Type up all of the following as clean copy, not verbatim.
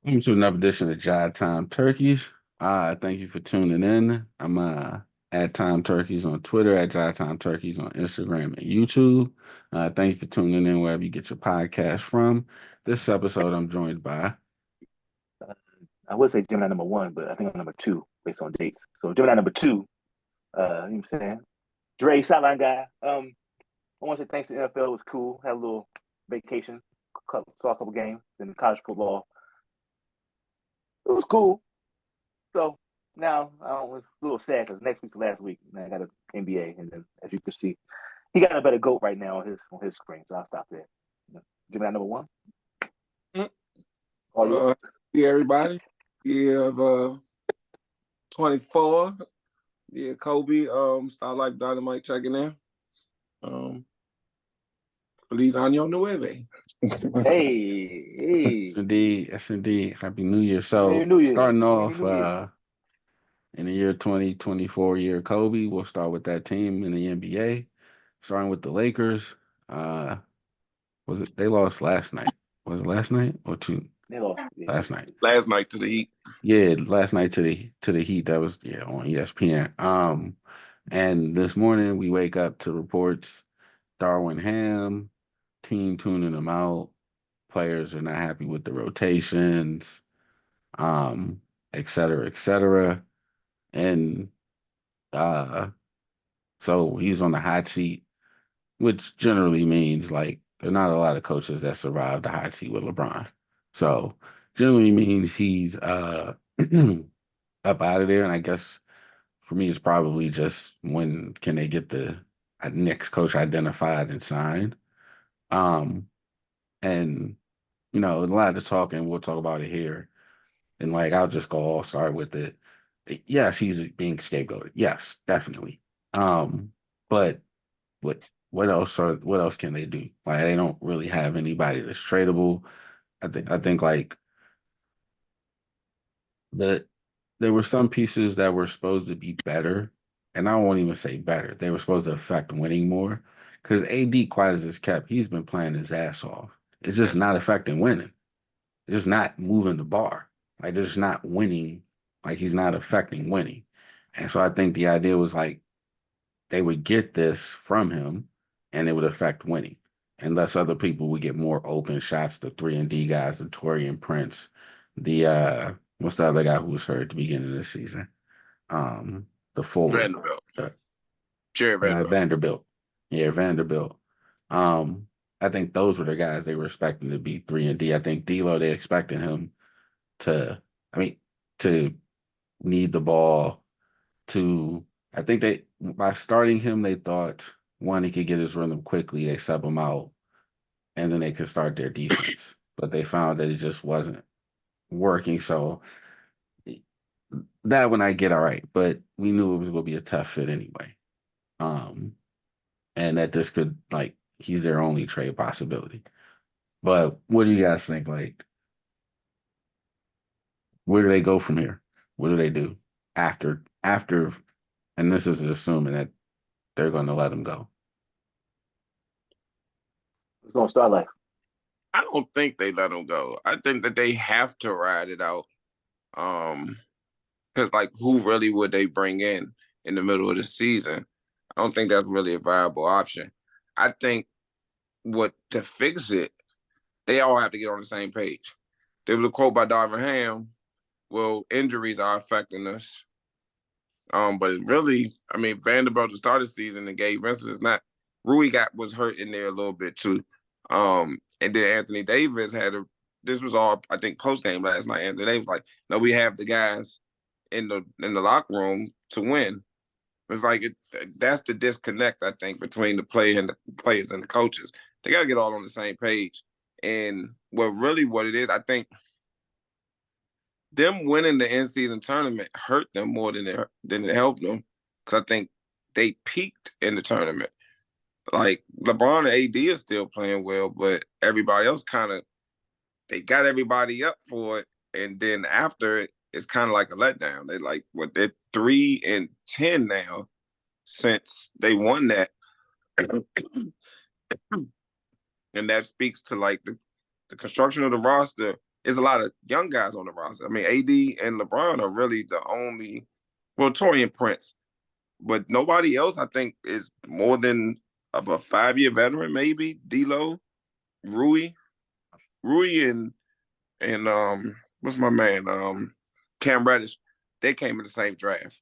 Welcome to another edition of Jive Time Turkeys. Thank you for tuning in. I'm at Time Turkeys on Twitter, at Jive Time Turkeys on Instagram and YouTube. Thank you for tuning in wherever you get your podcast from. This episode, I'm joined by. I would say Gemini number one, but I think I'm number two based on dates. So Gemini number two, you know what I'm saying? Dre, sideline guy. I want to say thanks to the NFL. It was cool. Had a little vacation, saw a couple games in college football. It was cool. So now I was a little sad because next week's the last week. And I got an NBA, and then as you can see, he got a better goat right now on his screen. So I'll stop there. Gemini number one. Mm. All you. Yeah, everybody. Yeah, of 24. Yeah, Kobe. Starlight Dynamite checking in. Feliz Año Nueve. Yes, Hey. indeed. Yes, indeed. Happy New Year. Merry So, New Year. starting Merry off New Year. in the year 2024 year Kobe, we'll start with that team in the NBA, starting with the Lakers. Uh, was it they lost last night? Was it last night or two? They lost. Yeah. Last night. Last night to the Heat. Yeah, last night to the Heat. That was on ESPN. And this morning we wake up to reports Darwin Ham, team tuning him out. Players are not happy with the rotations, um, et cetera, et cetera. And uh, so he's on the hot seat, which generally means like there are not a lot of coaches that survive the hot seat with LeBron. So generally means he's up out of there. And I guess for me, it's probably just when can they get the next coach identified and signed. Um, and a lot of the talking, we'll talk about it here. And like, I'll just go all start with it. Yes, he's being scapegoated. Yes, definitely. But what what else can they do? Like, they don't really have anybody that's tradable. I think like the there were some pieces that were supposed to be better, and I won't even say better. They were supposed to affect winning more. Because AD, quiet as it's kept, he's been playing his ass off. It's just not affecting winning. It's just not moving the bar. Like they're just not winning. Like he's not affecting winning. And so I think the idea was like they would get this from him and it would affect winning. Unless other people would get more open shots, the 3 and D guys, the Torian Prince, the what's the other guy who was hurt at the beginning of the season? The forward. Vanderbilt. Uh, Jerry Vanderbilt. Vanderbilt. Yeah, Vanderbilt. Um, I think those were the guys they were expecting to be 3 and D. I think D'Lo, they expecting him to, I mean, to need the ball to. I think they by starting him, they thought one, he could get his rhythm quickly. They sub him out, and then they could start their defense. But they found that it just wasn't working. So that one I get all right, but we knew it was going to be a tough fit anyway. Um, and that this could like he's their only trade possibility. But what do you guys think? Like, where do they go from here? What do they do after? And this is assuming that they're going to let him go. It's on Starlight. I don't think they let him go. I think that they have to ride it out. Because like, who really would they bring in the middle of the season? I don't think that's really a viable option. I think what to fix it, they all have to get on the same page. There was a quote by Darvin Ham. Well, injuries are affecting us. But really, I mean, Vanderbilt to start the season and Gabe Vincent is not. Rui was hurt in there a little bit too. And then Anthony Davis this was all I think post game last night. Anthony Davis like, no, we have the guys in the locker room to win. It's like that's the disconnect I think between the players and the coaches. They got to get all on the same page. And what it is, I think them winning the in-season tournament hurt them more than it helped them, because I think they peaked in the tournament. Like LeBron and AD are still playing well, but everybody else they got everybody up for it, and then after it, it's kind of like a letdown. They're 3-10 now since they won that, and that speaks to like the construction of the roster There's a lot of young guys on the roster. I mean, AD and LeBron are really the only, well, Torian Prince, but nobody else I think is more than of a 5-year veteran, maybe. D'Lo, Rui, and what's my man? Cam Reddish. They came in the same draft,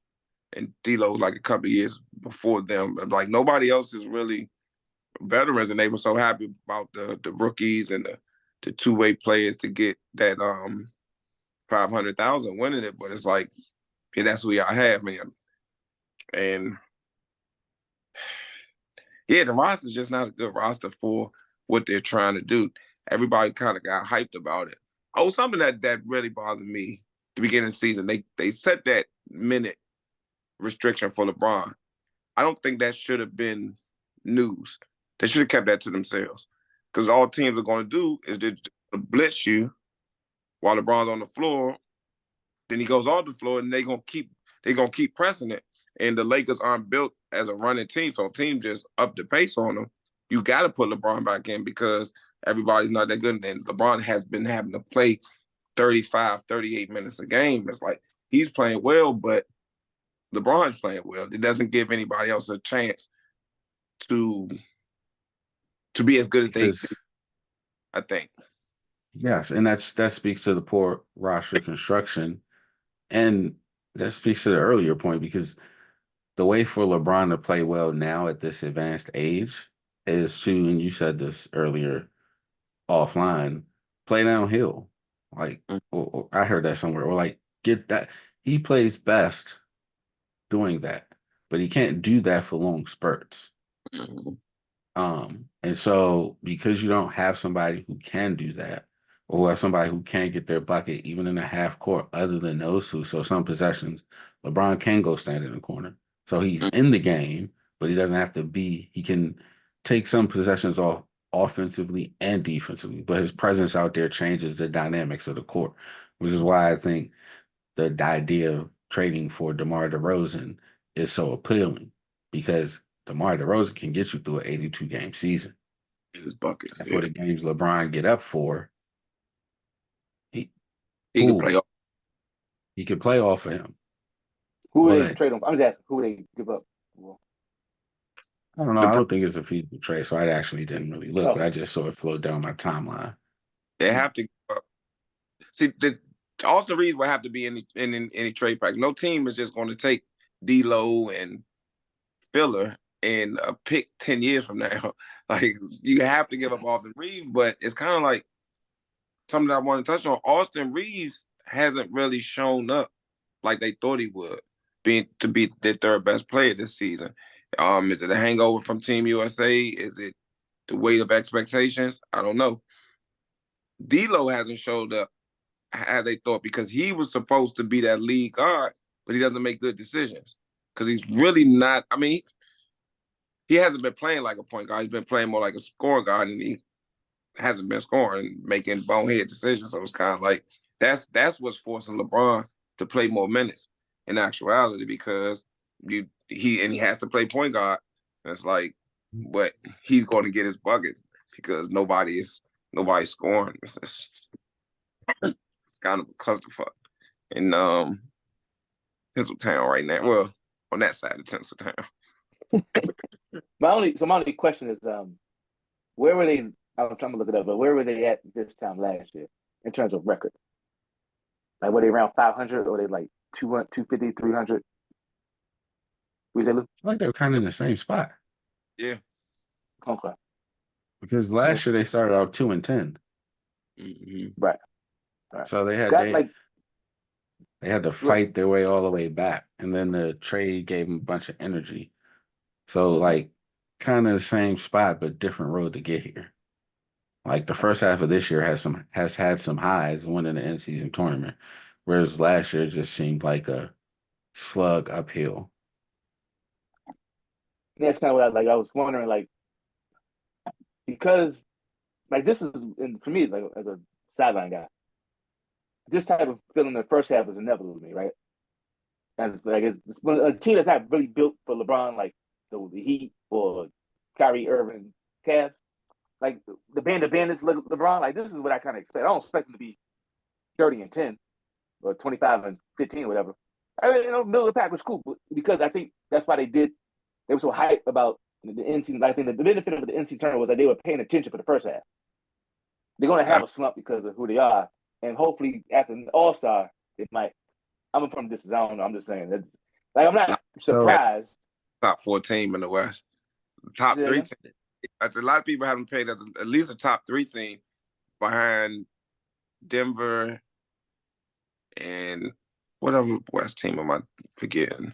and D'Lo was like a couple of years before them. But like nobody else is really veterans, and they were so happy about the rookies and the two-way players to get that 500,000 winning it. But it's like, yeah, that's what y'all have, man. And yeah, the roster's just not a good roster for what they're trying to do. Everybody kind of got hyped about it. Oh, something that really bothered me the beginning of the season. They set that minute restriction for LeBron. I don't think that should have been news. They should have kept that to themselves. Because all teams are going to do is they blitz you while LeBron's on the floor. Then he goes off the floor, and they're gonna keep pressing it. And the Lakers aren't built as a running team, so if team just up the pace on them, you got to put LeBron back in because everybody's not that good. And LeBron has been having to play 35, 38 minutes a game. It's like he's playing well, but LeBron's playing well. It doesn't give anybody else a chance to be as good as they do, I think. Yes, and that speaks to the poor roster construction, and that speaks to the earlier point because the way for LeBron to play well now at this advanced age is to, and you said this earlier offline, play downhill. Like or I heard that somewhere, or like get that. He plays best doing that, but he can't do that for long spurts. Mhm. And so because you don't have somebody who can do that, or have somebody who can get their bucket even in a half court other than those two. So some possessions, LeBron can go stand in the corner. So he's in the game, but he doesn't have to be, he can take some possessions off offensively and defensively, but his presence out there changes the dynamics of the court, which is why I think the idea of trading for DeMar DeRozan is so appealing because DeMar DeRozan can get you through an 82 game season. His buckets. And Yeah. for the games LeBron get up for, he He can play cool. off. He can play off of him. Who would they But trade him? I'm just asking, who would they give up? Well, I don't know. The, I don't think it's a feasible trade, so I actually didn't really look, but okay. I just saw it float down my timeline. they have to give up. See, also the reason why have to be in any trade pack. No team is just going to take D'Lo and Filler and a pick 10 years from now. Like you have to give up Austin Reeves, but it's kind of like something that I want to touch on. Austin Reeves hasn't really shown up like they thought he would, being to be their third best player this season. Is it a hangover from Team USA? Is it the weight of expectations? I don't know. D'Lo hasn't showed up how they thought because he was supposed to be that lead guard, but he doesn't make good decisions because he's really not. I mean, he hasn't been playing like a point guard. He's been playing more like a scoring guard, and he hasn't been scoring, making bonehead decisions. So it's kind of like that's what's forcing LeBron to play more minutes in actuality because he has to play point guard. And it's like, but he's going to get his buckets because nobody's scoring. It's kind of a clusterfuck in Tinseltown right now. Well, on that side of Tinseltown. My only question is, where were they? I'm trying to look it up, but where were they at this time last year in terms of record? Like, were they around 500 or were they like 200, 250, 300? Were they look? I feel like they were kind of in the same spot Yeah. Okay. because last year they started out 2-10. Mm-hmm. Right. Right. So they had Got like they had to fight their way all the way back, and then the trade gave them a bunch of energy. So like kind of the same spot, but different road to get here. Like the first half of this year has had some highs, winning the end season tournament, whereas last year just seemed like a slug uphill. that's kind of what I was wondering, like, because like this is and for me, like as a sideline guy, this type of feeling in the first half is inevitable to me, right? And it's like it's a team that's not really built for LeBron, like the Heat or Kyrie Irving, Cavs. Like the band of bandits, LeBron. Like this is what I kind of expect. I don't expect him to be 30-10 or 25-15, whatever. I mean, middle of the pack was cool because I think that's why they were so hyped about the NC. I think the benefit of the NC tournament was that they were paying attention for the first half. They're going to have a slump because of who they are, and hopefully after All Star, it might. I'm from this. I don't know. I'm just saying that. Like I'm not surprised. Top 4 team in the West, top 3 team. That's a lot of people haven't paid as at least a top 3 team behind Denver and whatever West team am I forgetting?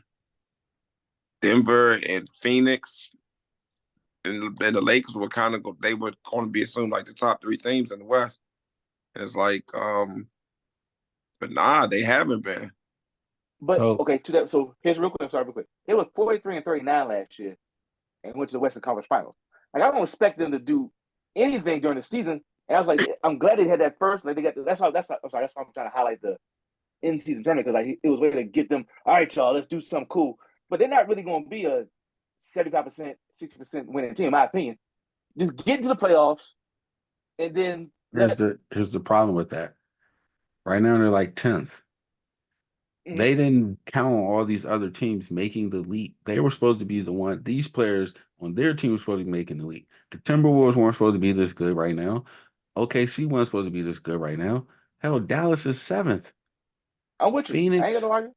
Denver and Phoenix and the Lakers were kind of they were going to be assumed like the top 3 teams in the West. And it's like, but nah, they haven't been. But okay, to that. So here's real quick. I'm sorry, real quick. They were 43-39 last year and went to the Western Conference Finals. Like I don't expect them to do anything during the season. And I was like, I'm glad they had that first. Like they got that's why I'm trying to highlight the in-season tournament because like it was way to get them. All right, y'all, let's do something cool. But they're not really going to be a 75%, 60% winning team, in my opinion. Just get into the playoffs, and then here's the problem with that. Right now they're like 10th. Mm-hmm. They didn't count on all these other teams making the league. They were supposed to be the one. These players on their team were supposed to be making the league. The Timberwolves weren't supposed to be this good right now. OKC wasn't supposed to be this good right now. Hell, Dallas is 7th. I'm with you. Phoenix, I ain't gonna argue.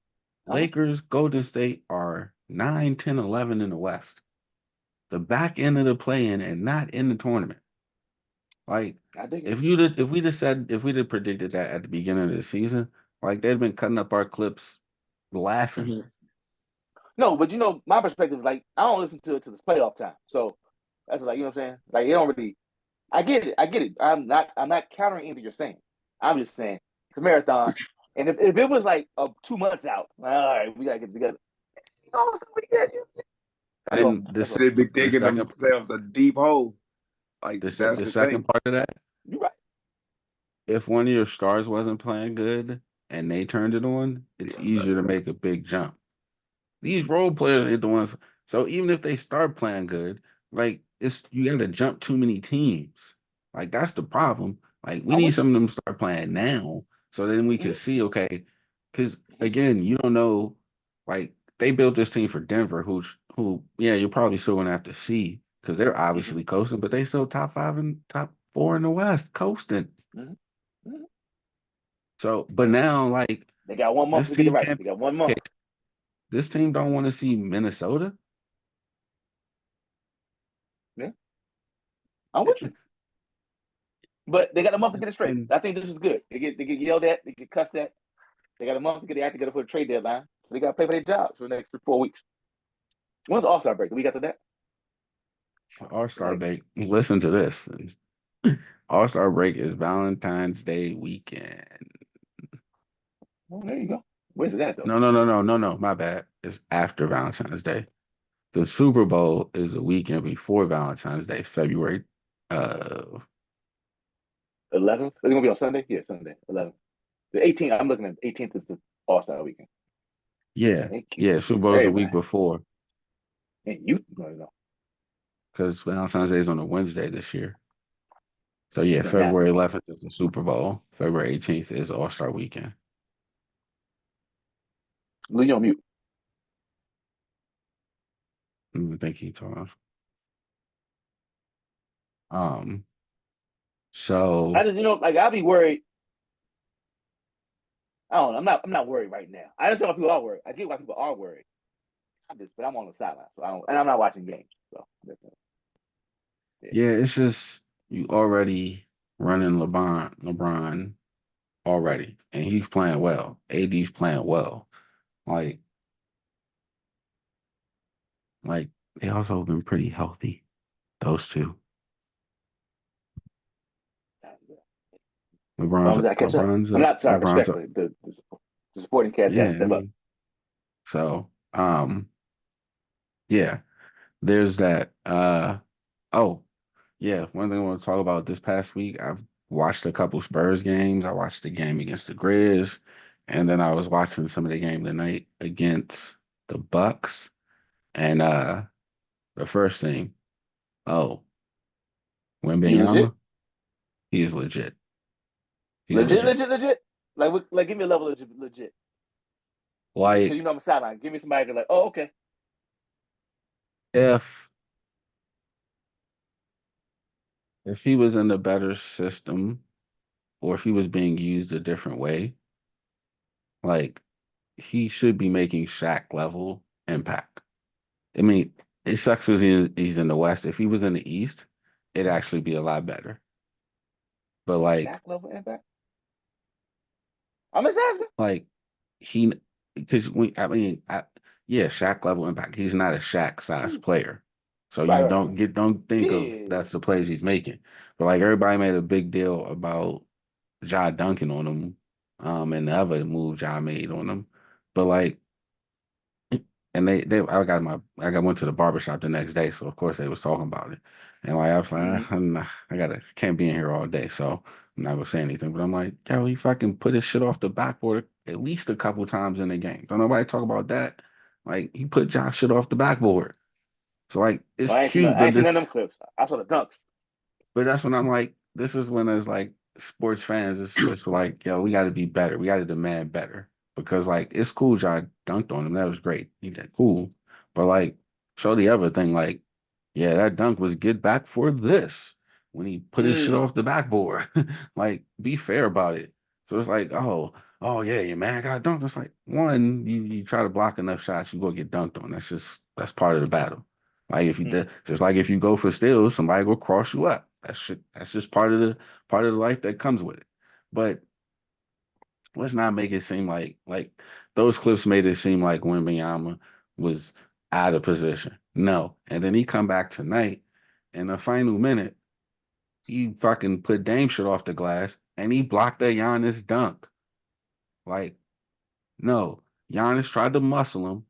Lakers, Golden State are 9, 10, 11 in the West. The back end of the play-in and not in the tournament. Like if we'd have predicted that at the beginning of the season, like they'd been cutting up our clips laughing. Mm-hmm. No, but my perspective, like I don't listen to this playoff time. So that's like, you know what I'm saying? Like you don't really I get it. I'm not countering anything you're saying. I'm just saying it's a marathon. And if it was like 2 months out, all right, we gotta get together. And they be digging themselves a deep hole. Like the second part of that. You're right. If one of your stars wasn't playing good and they turned it on, it's easier to make a big jump. These role players are the ones. So even if they start playing good, like you got to jump too many teams. Like that's the problem. Like we need some of them to start playing now, so then we can see. Okay, because again, you don't know. Like they built this team for Denver, who you're probably still gonna have to see because they're obviously coasting, but they still top 5 and top 4 in the West coasting. Mm-hmm. So, but now like they got 1 month to get it right. They got 1 month. Okay. This team don't want to see Minnesota. Yeah, I'm with you. But they got a month to get it straight. I think this is good. They get yelled at. They get cussed at. They got a month to get it out together for the trade deadline. So they got to play for their jobs for the next 4 weeks. When's All Star break? The week after that? All Star break. Listen to this. All Star break is Valentine's Day weekend. Oh, there you go. Where's it at though? No. My bad. It's after Valentine's Day. The Super Bowl is the weekend before Valentine's Day, February 11th. It's gonna be on Sunday. Yeah, Sunday 11th. The 18th. I'm looking at 18th is the All Star weekend. Yeah. Super Bowl is the week before. And you know. Because Valentine's Day is on a Wednesday this year. So yeah, February 11th is the Super Bowl. February 18th is All Star weekend. Lou, you on mute. Thank you, Tom. So I just I'll be worried. I don't know. I'm not worried right now. I understand why people are worried. I get why people are worried. But I'm on the sideline, so I'm not watching games. So yeah, it's just you already running LeBron already, and he's playing well. AD's playing well. Like they also been pretty healthy. Those two. LeBron's I'm not sorry, respectfully. The supporting cast got to step up. So, yeah, there's that. One thing I want to talk about this past week, I've watched a couple Spurs games. I watched the game against the Grizz, and then I was watching some of the game tonight against the Bucks. And the first thing, Wembanyama, he's legit. Legit. Like give me a level of legit. Because Like I'm a sideline. Give me somebody to like, oh, okay. if if he was in a better system or if he was being used a different way, like he should be making Shaq level impact. I mean, it sucks because he's in the West. If he was in the East, it'd actually be a lot better. But Shaq level impact. I'm just asking. like he, because yeah, Shaq level impact. He's not a Shaq size player, so Right, you right, right. don't think of Yeah. that's the plays he's making. But like everybody made a big deal about Ja dunking on him, and the other move Ja made on him. But like and I got went to the barbershop the next day, so of course they was talking about it. And like I was like, Mm-hmm. can't be in here all day, so I'm not gonna say anything. But I'm like, yo, he fucking put his shit off the backboard at least a couple times in the game. Don't nobody talk about that. Like he put Josh shit off the backboard. So like So it's I ain't seen cute, none of them clips. I saw the dunks. but that's when I'm like, this is when as like sports fans, it's just like, yo, we got to be better. We got to demand better because like it's cool. Y'all dunked on him. That was great. He did cool, but like show the other thing. Like, yeah, that dunk was get back for this when he put his shit Mm. off the backboard. Like, be fair about it. So it's like, oh yeah, your man got dunked. It's like one, you try to block enough shots, you go get dunked on. That's part of the battle. Like if you Mm. did, just like if you go for steals, somebody will cross you up. That's just part of the life that comes with it. But let's not make it seem like those clips made it seem like Wembanyama was out of position. No. And then he come back tonight in the final minute, he fucking put Dame shit off the glass and he blocked a Giannis dunk. Like, no. Giannis tried to muscled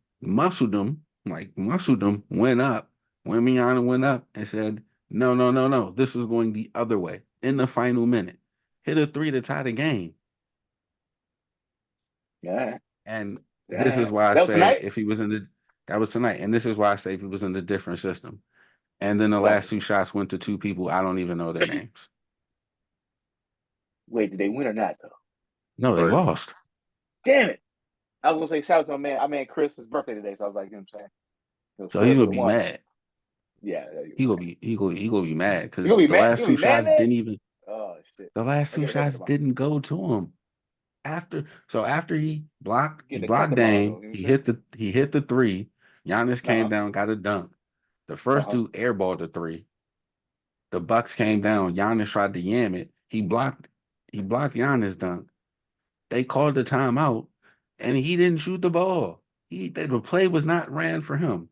him, went up. Wembanyama went up and said, no, no, no, no. This is going the other way in the final minute. Hit a three to tie the game. Yeah. And this is Yeah. why I That was say tonight? if he was in the that was tonight. And this is why I say if he was in the different system. And then the Right. last two shots went to two people. I don't even know their names. Wait, did they win or not though? No, they But lost. Damn it. I was gonna say shout out to my man Chris' birthday today, so I was like, you know what I'm saying? If So he's Spurs would gonna have be won. mad. Yeah, He gonna be mad you because gonna be the mad? last You two gonna be mad, shots man? didn't even Oh shit. the last I two get a haircut shots tomorrow. didn't go to him. After he Getting a cut blocked tomorrow though, Dame, you know what I'm saying? he hit the three. Giannis came Uh-huh. down, got a dunk. The first Uh-huh. two airballed the three. The Bucks came down. Giannis tried to yam it. He blocked Giannis dunk. They called the timeout, and he didn't shoot the ball. The play was not ran for him.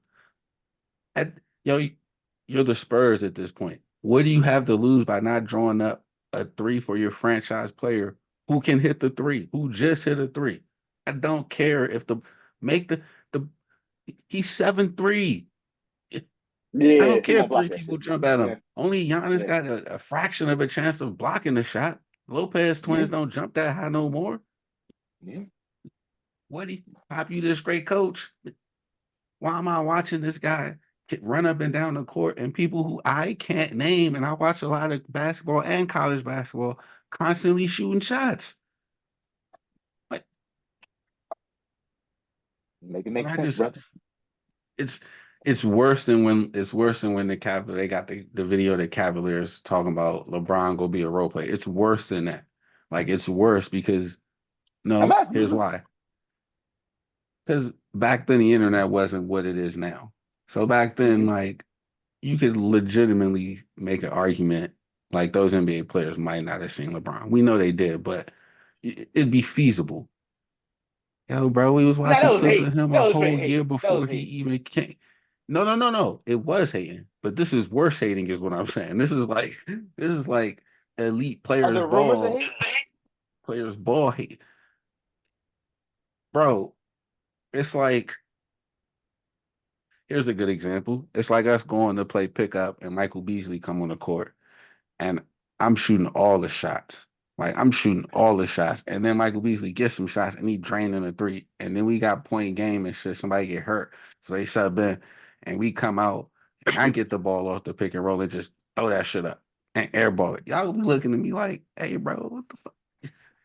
At, yo, you're the Spurs at this point. What do you have to lose by not drawing up a three for your franchise player who can hit the three, who just hit a three? I don't care if make the he's 7'3". I Yeah, don't he care won't if three block that people shit. jump at Yeah, him. Only Giannis yeah, got a fraction of a chance of blocking the shot. Lopez yeah, twins don't jump that high no more. yeah. What he pop you this great coach? Why am I watching this guy run up and down the court and people who I can't name, and I watch a lot of basketball and college basketball, constantly shooting shots? Like, Make it and make I sense, just brother. it's it's worse than when the Cavaliers they got the video of the Cavaliers talking about LeBron go be a role player. It's worse than that. Like it's worse because I'm no, not. here's why. Because back then the internet wasn't what it is now. So back then, Mm-hmm. like you could legitimately make an argument like those NBA players might not have seen LeBron. We know they did, but it'd be feasible. Yo, bro, we was Nah, watching that was clips hate. of him That a was whole straight year hate. That before was he hate. even came. No, no, no, no. It was hating, but this is worse hating, is what I'm saying. This is like elite Are there rumors of hate? players ball hate, bro. It's like here's a good example. It's like us going to play pickup and Michael Beasley come on the court and I'm shooting all the shots. Like I'm shooting all the shots, and then Michael Beasley gets some shots, and he draining a three, and then we got point game and shit. Somebody get hurt, so they sub in, and we come out, and I get the ball off the pick and roll and just throw that shit up and airball it. Y'all be looking at me like, "Hey, bro, what the fuck?"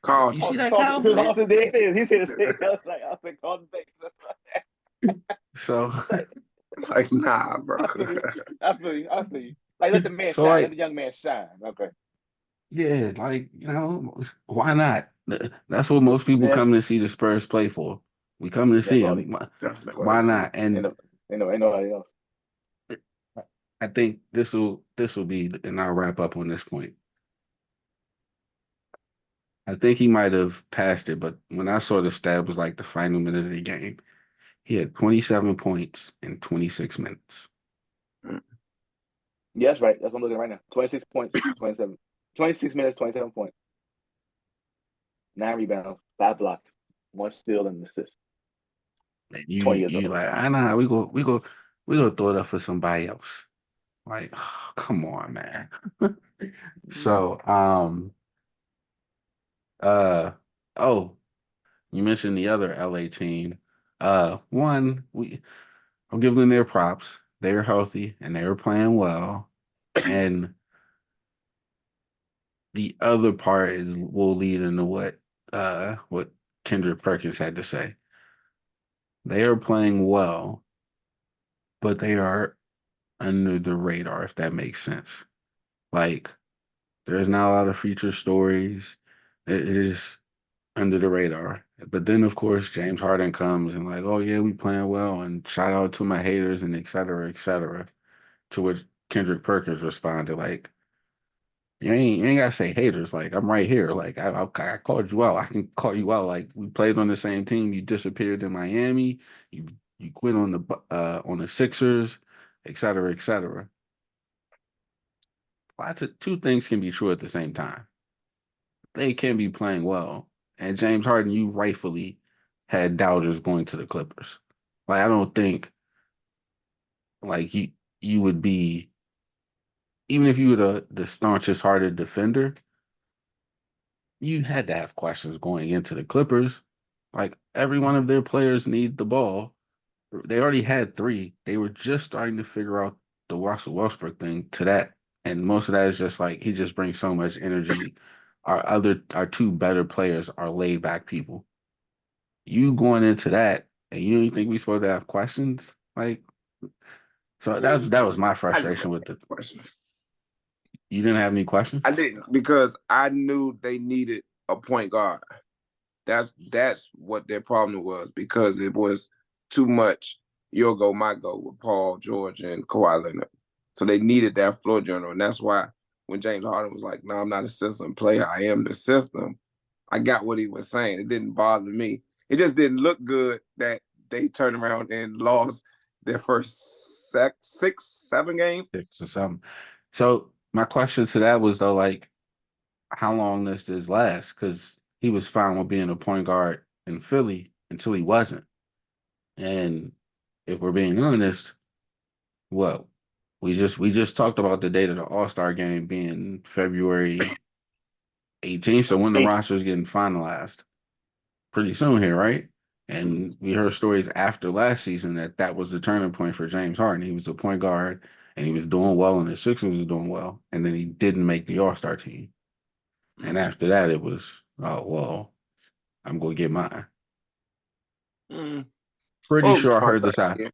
Call. You see that, Carlton, Cal? Carlton did it. He said the same. I was like, Carlton Banks. So, Like, nah, bro. I feel you. I feel you. I feel you. Like, let the man so shine. Let the like, young man shine. Okay. yeah, like why not? That's what most people Yeah. come to see the Spurs play for. We come to see That's all them. they. That's all Why they see. not? And Ain't nobody else. I think this will be, and I'll wrap up on this point. I think he might have passed it, but when I saw the stat, it was like the final minute of the game. He had 27 points in 26 minutes. Yeah, that's right. That's what I'm looking at right now. 26 points, 27. 26 minutes, 27 points. 9 rebounds, 5 blocks, 1 steal, and an assist. And 20 years you old. like, I know how we go throw it up for somebody else. Like, oh, come on, man. So, uh, oh, you mentioned the other LA team. One, I'll give them their props. They were healthy and they were playing well. And the other part is will lead into what Kendrick Perkins had to say. They are playing well, but they are under the radar, if that makes sense. Like, there's not a lot of feature stories. It is under the radar. But then, of course, James Harden comes and like, oh yeah, we playing well, and shout out to my haters and et cetera, et cetera. To which Kendrick Perkins responded like, you ain't gotta say haters. Like I'm right here. Like I called you out. I can call you out. Like we played on the same team. You disappeared in Miami. You quit on the Sixers, et cetera, et cetera. Lots of two things can be true at the same time. They can be playing well, and James Harden, you rightfully had doubters going to the Clippers. Like I don't think like you would be even if you were the staunchest hearted defender, you had to have questions going into the Clippers. Like every one of their players need the ball. They already had three. They were just starting to figure out the Russell Westbrook thing to that. And most of that is just like he just brings so much energy. Our two better players are laid back people. You going into that and you don't think we supposed to have questions? Like so that was my I didn't frustration have with the questions. you didn't have any questions? I didn't because I knew they needed a point guard. That's what their problem was because it was too much your go, my go with Paul George and Kawhi Leonard. So they needed that floor general. And that's why when James Harden was like, no, I'm not a system player. I am the system. I got what he was saying. It didn't bother me. It just didn't look good that they turned around and lost their first 6, 7 games. 6 or 7. So my question to that was though, like, how long does this last? Because he was fine with being a point guard in Philly until he wasn't. And if we're being honest, well, we just talked about the date of the All-Star game being February 18th. So when the roster is getting finalized pretty soon here, right? And we heard stories after last season that was the turning point for James Harden. He was a point guard and he was doing well, and the Sixers was doing well, and then he didn't make the All-Star team. And after that, it was, oh well, I'm gonna get mine. Mm. Pretty Well, it was sure I heard contract this out. year.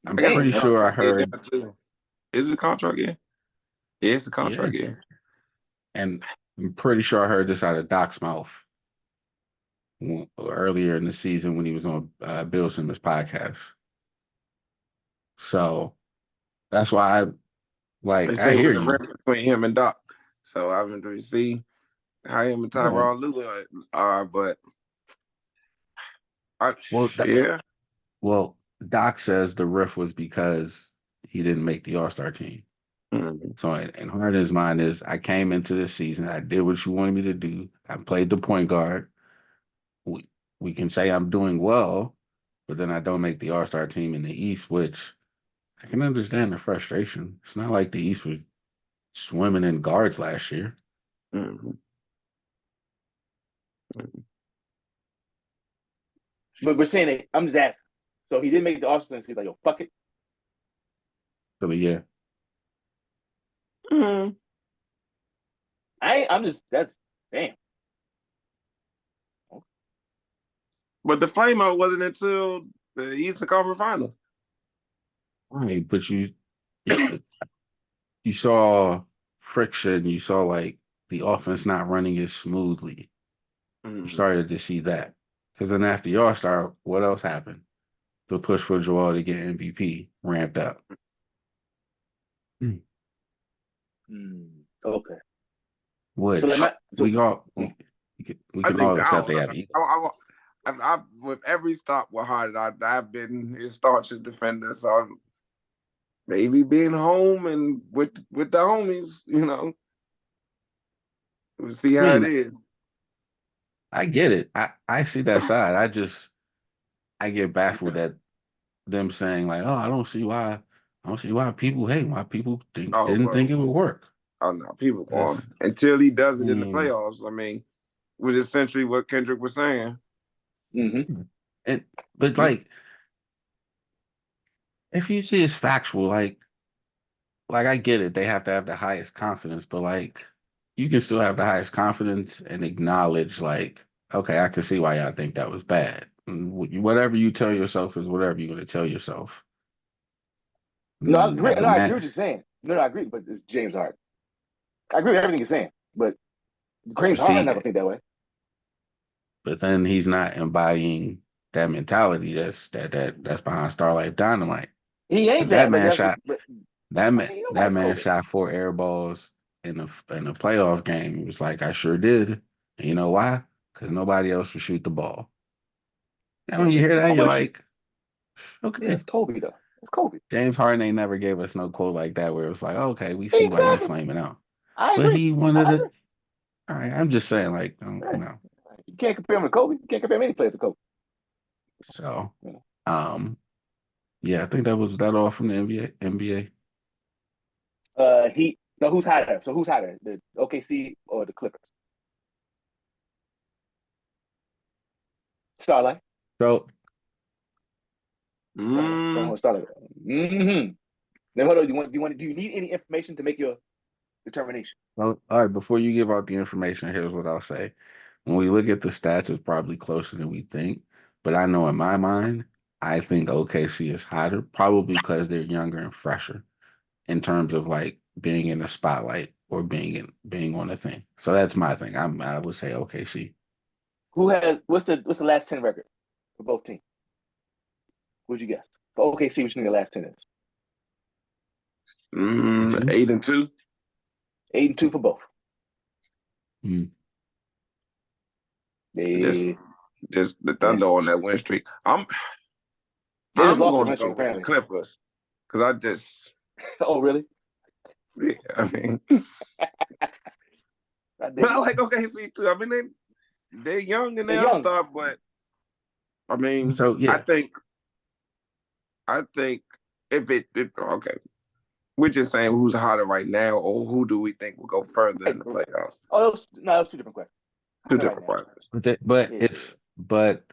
I'm I guess Damn, it's pretty a that's sure I contract year heard, now too. Is it a contract year? Yeah, it's a yeah, contract year. and I'm pretty sure I heard this out of Doc's mouth earlier in the season when he was on Bill Simmons' podcast. So that's why They I say it hear was a you. reference between him and Doc. So I haven't really see how him and Well, Tyronn Lue are, but well, yeah. well, Doc says the riff was because he didn't make the All Star team. Mm-hmm. So in Harden's mind is, I came into this season, I did what you wanted me to do. I played the point guard. We we can say I'm doing well, but then I don't make the All Star team in the East, which I can understand the frustration. It's not like the East was swimming in guards last year. Mm-hmm. but we're saying it. I'm just asking. So he didn't make the All-Star. He's like, yo, fuck it. So yeah, Mm-hmm. I'm just, that's, damn. But the flame out wasn't until the Eastern Conference Finals. Right, but you saw friction. You saw like the offense not running as smoothly. You started to see that because then after y'all start, what else happened? The push for Joel to get MVP ramped up. Okay. Which we I can think all accept they have egos. I with every stop with Harden, I've been his staunchest defender. So maybe being home and with the homies, we'll see I how it mean, is. I get it. I see that side. I get baffled at them saying like, oh, I don't see why people hate, why people Oh, didn't think bro. it would work. Oh no, people going That's, until he does I it in the mean, playoffs. I mean, which is essentially what Kendrick was saying. Mm-hmm. but like if you see it's factual, like I get it, they have to have the highest confidence, but like you can still have the highest confidence and acknowledge like, okay, I can see why y'all think that was bad. And whatever you tell yourself is whatever you're going to tell yourself. No, I And agree. have the No, I agree man with what you're saying. No, I agree, but it's James Harden. I agree with everything you're saying, but James Harden see, never think that way. but then he's not embodying that mentality that's behind Starlight Dynamite. He ain't Because that that, but man that's shot but that I man mean, you know why that it's man COVID. shot 4 air balls in a playoff game. He was like, I sure did. And you know why? Because nobody else would shoot the ball. And Yeah, when you but hear that, how you're much? like, Yeah, okay. it's Kobe though. It's Kobe. James Harden ain't never gave us no quote like that where it was like, okay, we see why you Exactly. flaming out. I But agree. he wanted I to. agree. All right, I'm just saying, like, Yeah. You can't compare him to Kobe. You can't compare many players to Kobe. So, Yeah. um, yeah, I think that was that all from the NBA. NBA. He no, who's hotter? So who's hotter, the OKC or the Clippers? Starlight. So, Mm, Starlight. Mm-hmm. Now hold on. Do you need any information to make your determination? well, all right. Before you give out the information, here's what I'll say. When we look at the stats, it's probably closer than we think. But I know in my mind, I think OKC is hotter, probably because they're younger and fresher in terms of like being in the spotlight or being on the thing. So that's my thing. I would say OKC. Who has what's the last 10 record for both teams? What'd you guess? For OKC, what you think the last 10 is? And two. 8-2. 8-2 for both. Mm. Just They just the yeah. Thunder on that win streak. I'm They just I'm lost the going to win go streak, with the apparently. Clippers because Oh, really? yeah, I mean, I dig but I it. like OKC too. I mean, they're young and They're they're young. upstart, but I mean, So I yeah. think if okay, we're just saying who's hotter right now, or who do we think will go further in the playoffs? Oh, those two different questions. Two Right different now. questions. But but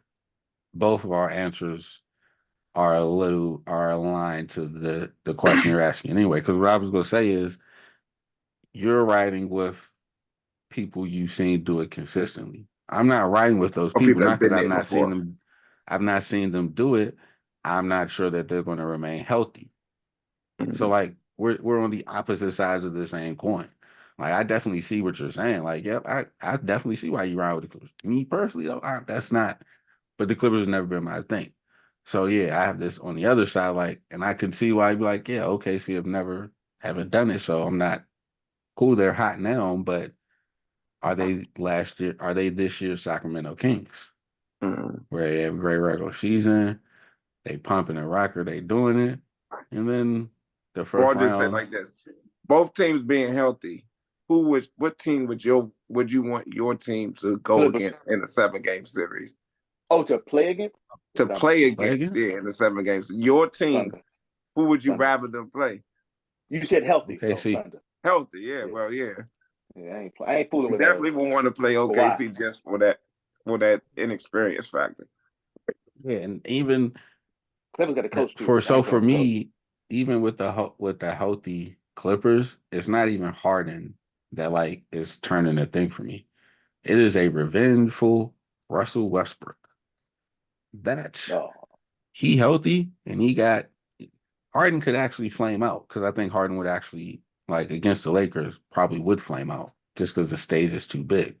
both of our answers are aligned to the question you're asking anyway. Because what I was going to say is you're riding with people you've seen do it consistently. I'm not riding with those Or people, people not that've because been there before. I've not seen them do it. I'm not sure that they're going to remain healthy. So Mhm. like we're on the opposite sides of the same coin. Like I definitely see what you're saying. Like, yep, I definitely see why you ride with the Clippers. Me personally, though, that's not. But the Clippers have never been my thing. So yeah, I have this on the other side. Like, and I can see why you'd be like, yeah, okay, see, I've never haven't done it, so I'm not cool. They're hot now, but are they last year? Are they this year's Sacramento Kings? Mhm. Where they have a great regular season, they pumping a rocker, they doing it, and then the Or first I'll just say round. like this: both teams being healthy, what team would you want your team to go Clippers. against in a 7-game series? Oh, to play against the To Thunder. play Play against, again? yeah, in the 7 games. Your team, Thunder. who would you Thunder. rather them play? You said healthy, Okay, so see. Thunder. Healthy, yeah. Yeah, Well, yeah. yeah. I ain't fooling You with definitely would want to play Kawhi. OKC just for that inexperience factor. Yeah, and even Clippers got a coach too. I ain't for playing with the coach. me, even with the healthy Clippers, it's not even Harden that like is turning a thing for me. It is a revengeful Russell Westbrook. That's Oh, he healthy and he got Harden could actually flame out because I think Harden would actually like against the Lakers probably would flame out just because the stage is too big.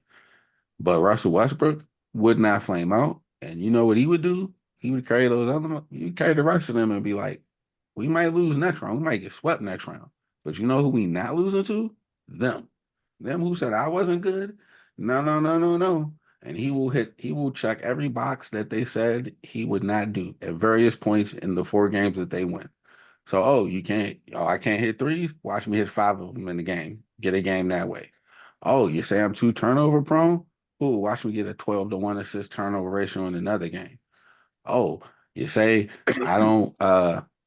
But Russell Westbrook would not flame out, and you know what he would do? He would carry those other, he would carry the rest of them and be like, "We might lose next round. We might get swept next round, but you know who we not losing to? Them who said I wasn't good. No, no, no, no, no." And he will check every box that they said he would not do at various points in the 4 games that they win. So, I can't hit threes. Watch me hit 5 of them in the game. Get a game that way. Oh, you say I'm too turnover prone? Ooh, watch me get a 12-1 assist turnover ratio in another game. Oh, you say I don't,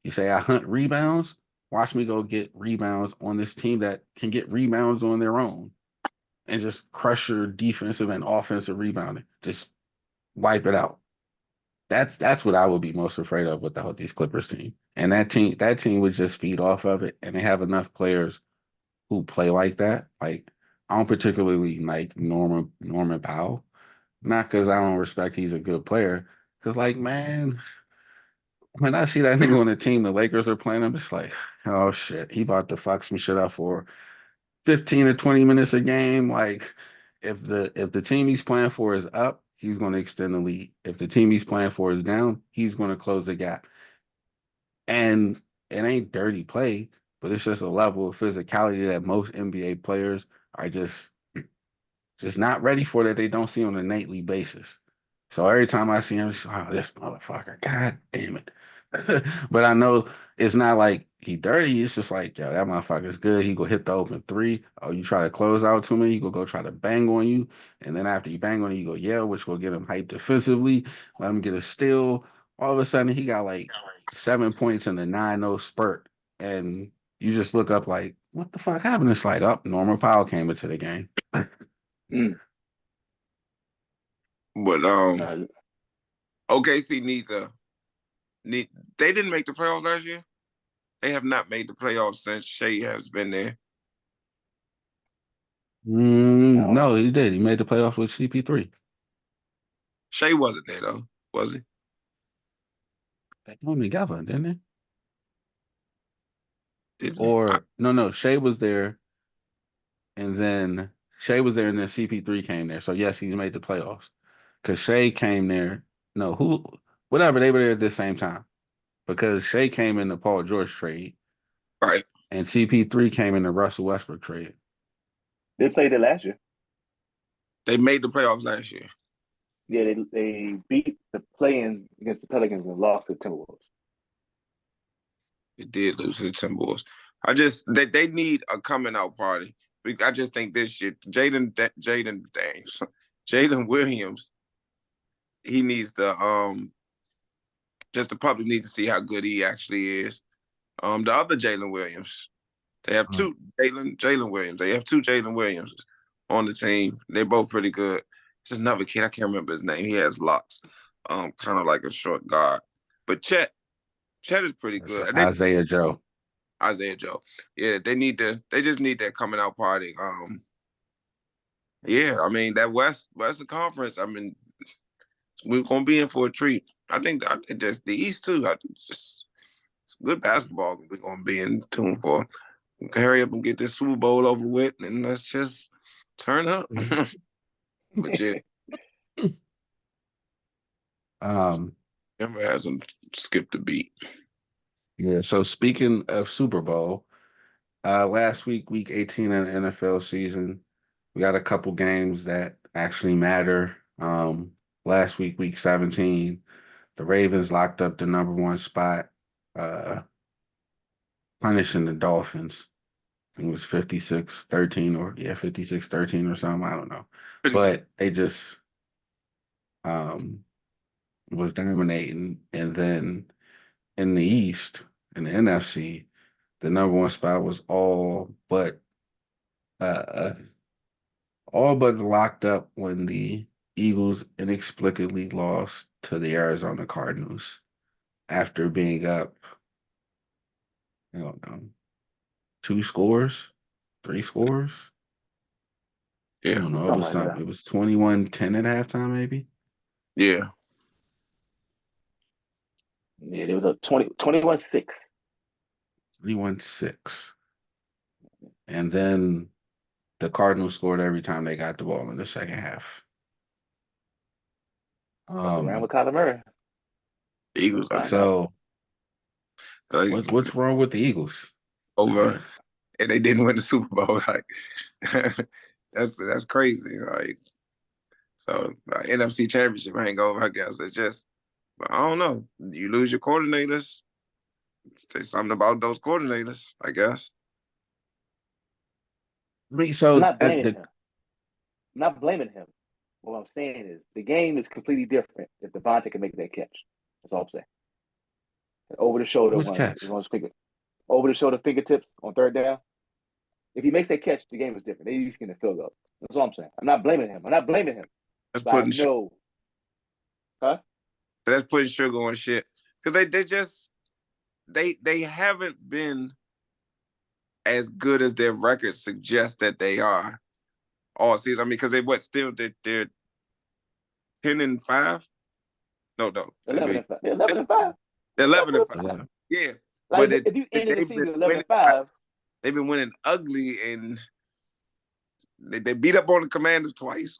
you say I hunt rebounds? Watch me go get rebounds on this team that can get rebounds on their own and just crush your defensive and offensive rebounding. Just wipe it out. That's what I would be most afraid of with these Clippers team. And that team would just feed off of it. And they have enough players who play like that. Like I don't particularly like Norman Powell. Not because I don't respect he's a good player. Because like, man, when I see that nigga on the team the Lakers are playing, I'm just like, oh shit, he about to fuck some shit up for 15 to 20 minutes a game. Like if the team he's playing for is up, he's going to extend the lead. If the team he's playing for is down, he's going to close the gap. And it ain't dirty play, but it's just a level of physicality that most NBA players are just not ready for that they don't see on a nightly basis. So every time I see him, it's, oh, this motherfucker, god damn it. But I know it's not like he dirty. It's just like, yo, that motherfucker's good. He go hit the open three. Oh, you try to close out to me, he go try to bang on you. And then after you bang on you, you go yell, which will get him hyped defensively, let him get a steal. All of a sudden, he got like 7 points in a 9-0 spurt. And you just look up like, what the fuck happened? It's like, oh, Norman Powell came into the game. mm. But uh, OKC need they didn't make the playoffs last year. They have not made the playoffs since Shea has been there. No, he did. He made the playoffs with CP3. Shea wasn't there though, was he? They came together, didn't they? Didn't he? Or no, Shea was there, and then CP3 came there. So yes, he made the playoffs because Shea came there. No, whatever, they were there at the same time because Shea came in the Paul George trade, Right. and CP3 came in the Russell Westbrook trade. they played it last year. They made the playoffs last year. Yeah, they beat the play-in against the Pelicans and lost to the Timberwolves. They did lose to the Timberwolves. They need a coming out party. I just think this year, Jalen Williams, he needs just the public needs to see how good he actually is. The other Jalen Williams, they have two Jalen Williams. They have two Jalen Williams on the team. They're both pretty good. It's another kid. I can't remember his name. He has locks, kind of like a short guard. But Chet is pretty good. Isaiah Joe. Isaiah Joe. Yeah, they just need that coming out party. Yeah, I mean that Western Conference, I mean, we're gonna be in for a treat. I think just the East too. Just it's good basketball we're gonna be in tune for. We can hurry up and get this Super Bowl over with, and let's just turn up. But yeah, Um, never hasn't skipped a beat. yeah. So speaking of Super Bowl, last week, week 18 of the NFL season, we got a couple games that actually matter. Last week, week 17, the Ravens locked up the number one spot, uh, punishing the Dolphins. I think it was 56-13 or 56-13 or something. I don't know. But they just um was dominating. And then in the East, in the NFC, the number one spot was uh all but locked up when the Eagles inexplicably lost to the Arizona Cardinals after being up, I don't know, 2 scores, 3 scores. I Yeah, don't know. It Something was like that. something. It was 21-10 at halftime, maybe. yeah. Yeah, there was a 21-6. 21-6. And then the Cardinals scored every time they got the ball in the second half. Fuck around with Kyler Murray. Eagles are Find out. So like, what's wrong with the Eagles? over, and they didn't win the Super Bowl. Like that's crazy. Like so, NFC Championship hangover. I guess it's just. But I don't know. You lose your coordinators. Say something about those coordinators. I guess. I I'm so not at blaming the him. I'm not blaming him. What I'm saying is the game is completely different if Devontae can make that catch. That's all I'm saying. Over the shoulder which one, catch? over the shoulder fingertips on third down. If he makes that catch, the game is different. They used to get a field goal. That's all I'm saying. I'm not blaming him. That's But I putting know, huh? that's putting sugar on shit because they just they haven't been as good as their records suggest that they are all season. I mean, because they're 10-5. No, 11-5. 11-5. they're 11-5. 11. Yeah, but Like if you ended the they've been season winning. 11-5, They've been winning ugly, and they beat up on the Commanders twice.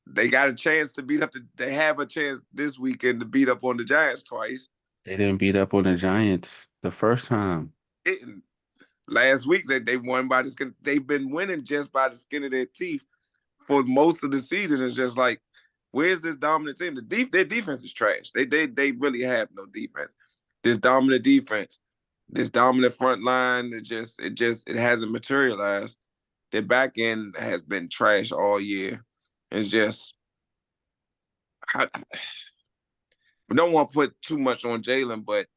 They got a chance to beat up. They have a chance this weekend to beat up on the Giants twice. They didn't beat up on the Giants the first time. It, last week they won by the skin. They've been winning just by the skin of their teeth for most of the season. It's just like, where's this dominant team? Their defense is trash. They really have no defense. This dominant defense, this dominant front line, it hasn't materialized. Their back end has been trash all year. It's just I don't want to put too much on Jalen, but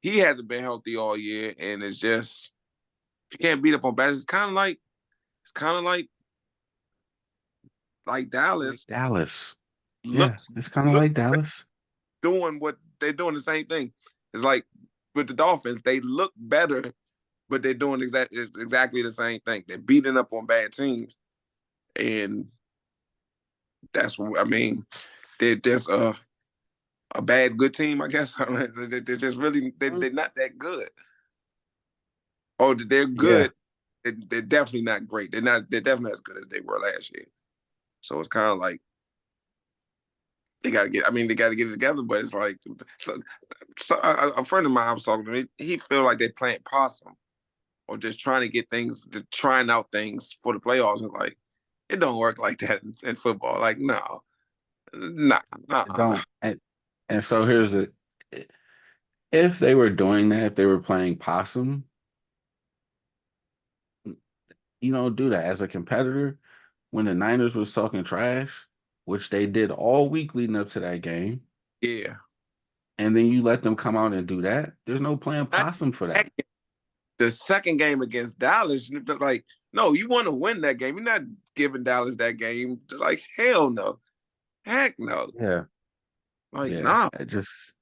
he hasn't been healthy all year, and it's just if you can't beat up on bad, it's kind of like Like Dallas Dallas. Yeah, looks it's kind of like looks Dallas. doing what they're doing the same thing. It's like with the Dolphins, they look better, but they're doing exactly the same thing. They're beating up on bad teams, and that's what I mean. They're just a bad good team, I guess. They're just really they're not that good. Oh, they're Yeah, good. They're definitely not great. They're definitely not as good as they were last year. So it's kind of like they got to get. I mean, they got to get it together. But it's like so a friend of mine I was talking to me. He feel like they're playing possum or just trying to get things, trying out things for the playoffs. It's like it don't work like that in football. Like no, nah, it uh-uh. don't. And so here's it. If they were doing that, if they were playing possum, you don't do that as a competitor. When the Niners was talking trash, which they did all week leading up to that game, Yeah. and then you let them come out and do that, there's no playing possum for that. The second game against Dallas, like, no, you want to win that game. You're not giving Dallas that game. They're like, hell no. Heck no. Yeah, Like, yeah. nah, I just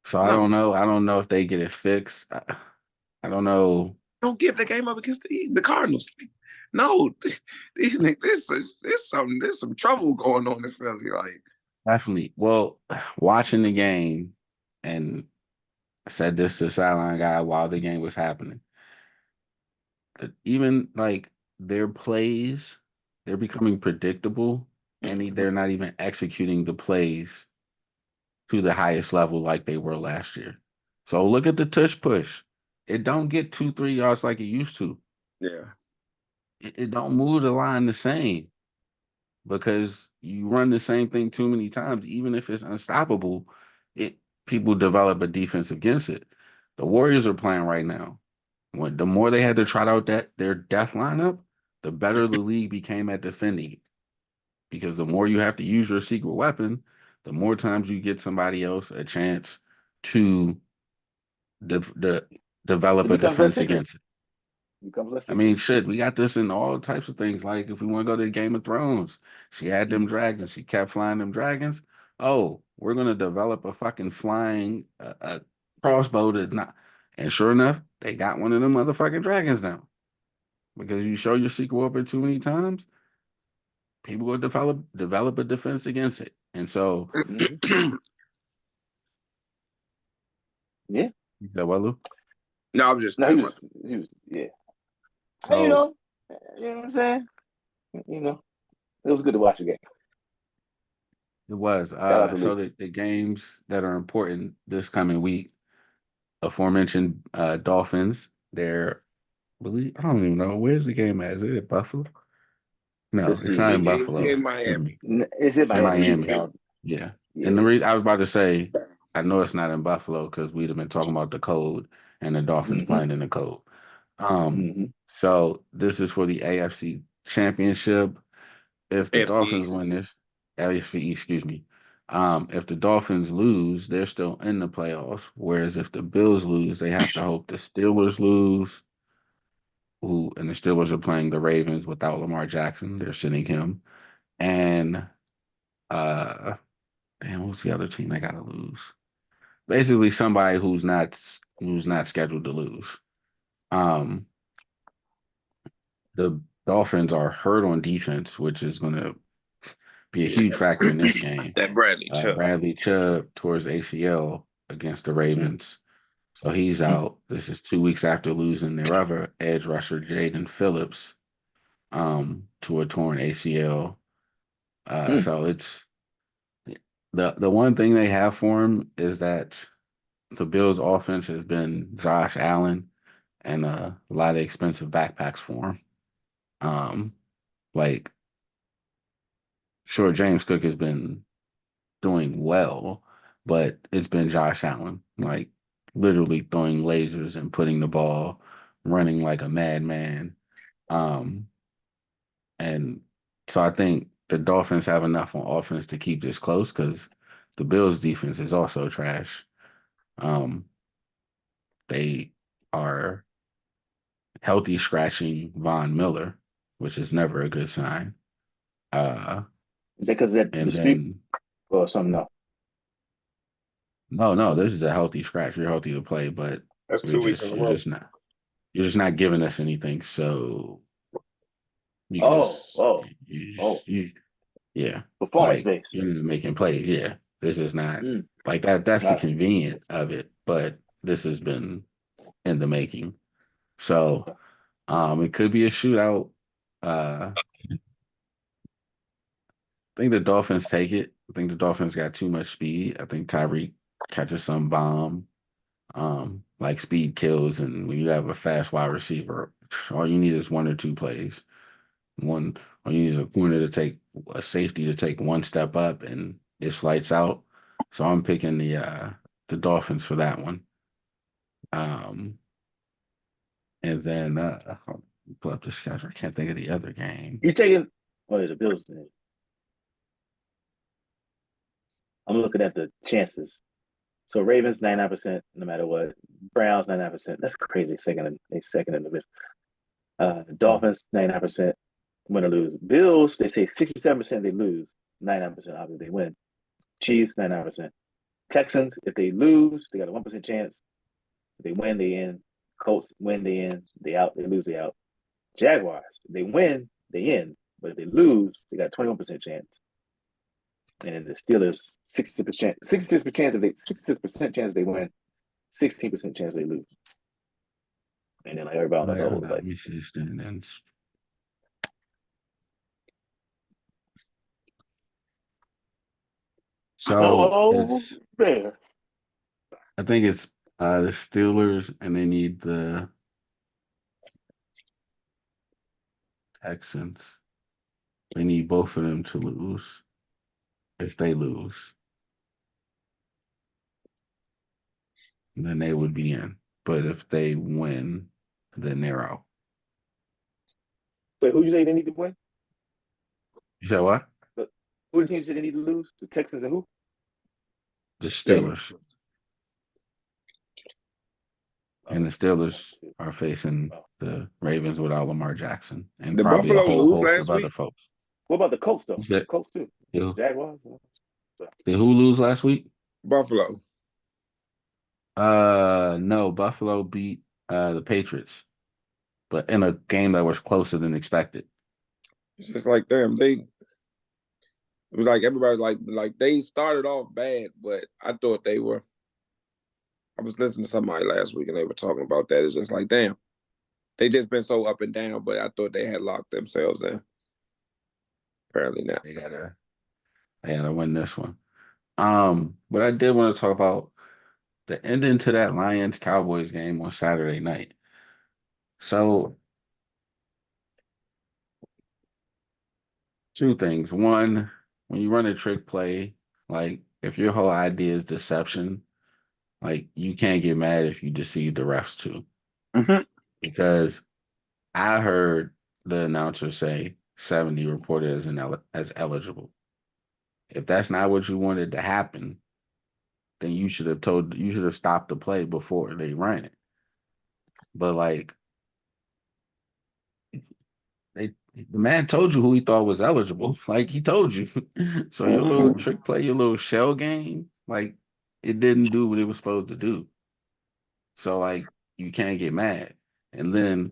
so I no. don't know. I don't know if they get it fixed. I don't know. Don't give the game up against the Cardinals. Like, no, these niggas, there's some trouble going on in Philly. Like, Definitely. Well, watching the game, and I said this to the sideline guy while the game was happening. That even like their plays, they're becoming predictable, and they're not even executing the plays to the highest level like they were last year. So look at the tush push. It don't get 2, 3 yards like it used to. yeah, It don't move the line the same because you run the same thing too many times, even if it's unstoppable. It People develop a defense against it. The Warriors are playing right now. When the more they had to trot out their death lineup, the better the league became at defending. Because the more you have to use your secret weapon, the more times you get somebody else a chance to de- develop it a becomes less defense secret. against it. It becomes less I secret. mean, shit, we got this in all types of things. Like if we want to go to Game of Thrones, she had them dragons. She kept flying them dragons. Oh, we're gonna develop a fucking flying crossbow to not. And sure enough, they got one of them motherfucking dragons now. Because you show your secret weapon too many times, people will develop a defense against it. And so Mm-hmm. Yeah. You said what, Lou? No, I'm just No, curious. he was, yeah. You So know, you know what I'm saying? You know, it was good to watch the game. it was. Shout out to So Lou. the games that are important this coming week, aforementioned Dolphins, they're believe I don't even know where's the game at. Is it at Buffalo? No, Let's it's see. not in It's Buffalo. in Excuse Miami. me. Is it It's in Miami? Miami. Yeah. Yeah. And Yeah. the reason I was about to say, I know it's not in Buffalo because we'd have been talking about the code and the Dolphins Mm-hmm. playing in the code. Um, Mm-hmm. so this is for the AFC Championship. If the FC Dolphins East. win this, AFC, excuse me. If the Dolphins lose, they're still in the playoffs. Whereas if the Bills lose, they have to hope the Steelers lose. And the Steelers are playing the Ravens without Lamar Jackson. They're sitting him. And uh damn, what's the other team they gotta lose? Basically somebody who's not scheduled to lose. Um the Dolphins are hurt on defense, which is gonna be a huge factor in this game. That Bradley Chubb. Bradley Chubb towards ACL against the Ravens. So he's Mm-hmm. out. This is 2 weeks after losing their other edge rusher, Jaden Phillips, to a torn ACL. Mm. So it's the one thing they have for him is that the Bills' offense has been Josh Allen and a lot of expensive backpacks for him. Um, like, sure, James Cook has been doing well, but it's been Josh Allen, like literally throwing lasers and putting the ball, running like a madman. Um, and so I think the Dolphins have enough on offense to keep this close because the Bills' defense is also trash. Um, they are healthy scratching Von Miller, which is never a good sign. Uh, Is that because of that and dispute then or something else? no, no, this is a healthy scratch. You're healthy to play, but That's we're 2 weeks in just a you're row. just not you're just not giving us anything. So you can Oh, just oh, oh. yeah, Performance like based. you're not making plays. Yeah, this is not Mm. like that. That's the Not convenient of it, but this has been in the making. So okay. it could be a shootout. I think the Dolphins take it. I think the Dolphins got too much speed. I think Tyreek catches some bomb. Like speed kills, and when you have a fast wide receiver, all you need is one or two plays. One, all you need is a corner to take a safety to take one step up, and it's lights out. So I'm picking the Dolphins for that one. Um, and then I'll pull up the schedule. I can't think of the other game. You taking oh yeah, the Bills. I'm looking at the chances. So Ravens 99% no matter what. Browns 99%. That's crazy. Second in the division. Dolphins 99% win or lose. Bills they say 67% they lose. 99% obviously they win. Chiefs 99%. Texans if they lose they got a 1% chance. If they win they in. Colts win they in. They out they lose they out. Jaguars if they win they in. But if they lose they got a 21% chance. And then the Steelers 66% chance they win, 16% chance they lose. And then like everybody on the Wait, low, hold on. Let like me see the standings. So hello it's there. I think it's the Steelers, and they need the Texans. They need both of them to lose. If they lose, then they would be in. But if they win, then they're out. Wait, who you say they need to win? You said what? But who the team said they need to lose? The Texans and who? The Steelers. Steelers. And the Oh, Steelers are facing oh. the Ravens without Lamar Jackson and Did probably a Buffalo whole lose host last of other week? folks. What about the Colts though? You said, Colts too. who, Jaguars. did who lose last week? Buffalo. No, Buffalo beat the Patriots, but in a game that was closer than expected. It's just like them. It was like everybody like they started off bad, but I thought they were. I was listening to somebody last week and they were talking about that. It's just like, damn, they just been so up and down, but I thought they had locked themselves in. Apparently not. They gotta win this one. But I did want to talk about the ending to that Lions Cowboys game on Saturday night. So two things. One, when you run a trick play, like if your whole idea is deception, like you can't get mad if you deceive the refs too. Mm-hmm. Because I heard the announcer say 70 reported as eligible. If that's not what you wanted to happen, then you should have stopped the play before they ran it. But like the man told you who he thought was eligible. Like he told you. So your little Mm-hmm. trick play, your little shell game, like it didn't do what it was supposed to do. So like you can't get mad. And then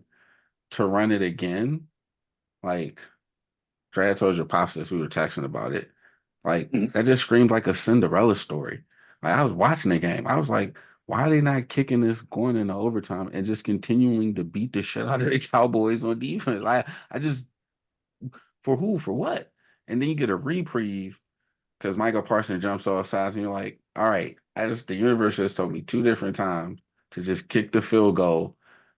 to run it again, like Trey, I told your pops this, we were texting about it. Like Mhm. that just screamed like a Cinderella story. Like I was watching the game. I was like, why are they not kicking this going into overtime and just continuing to beat the shit out of the Cowboys on defense? I just for who? For what? And then you get a reprieve because Michael Parsons jumps off sides and you're like, all right, the universe just told me two different times to just kick the field goal.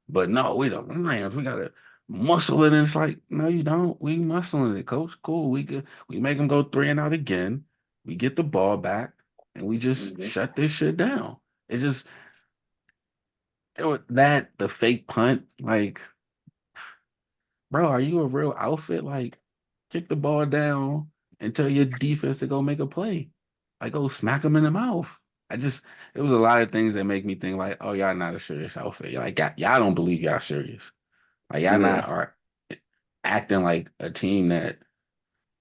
But no, we don't. Lions, we gotta muscle it. And it's like, no, you don't. We muscling it, coach. Cool. We make them go 3-and-out again. We get the ball back and we just Mhm. shut this shit down. It just the fake punt, like, bro, are you a real outfit? Like, kick the ball down and tell your defense to go make a play. Like, go smack them in the mouth. It was a lot of things that make me think like, oh, y'all not a serious outfit. Like, y'all don't believe y'all serious. Like, y'all Yeah. not are acting like a team that.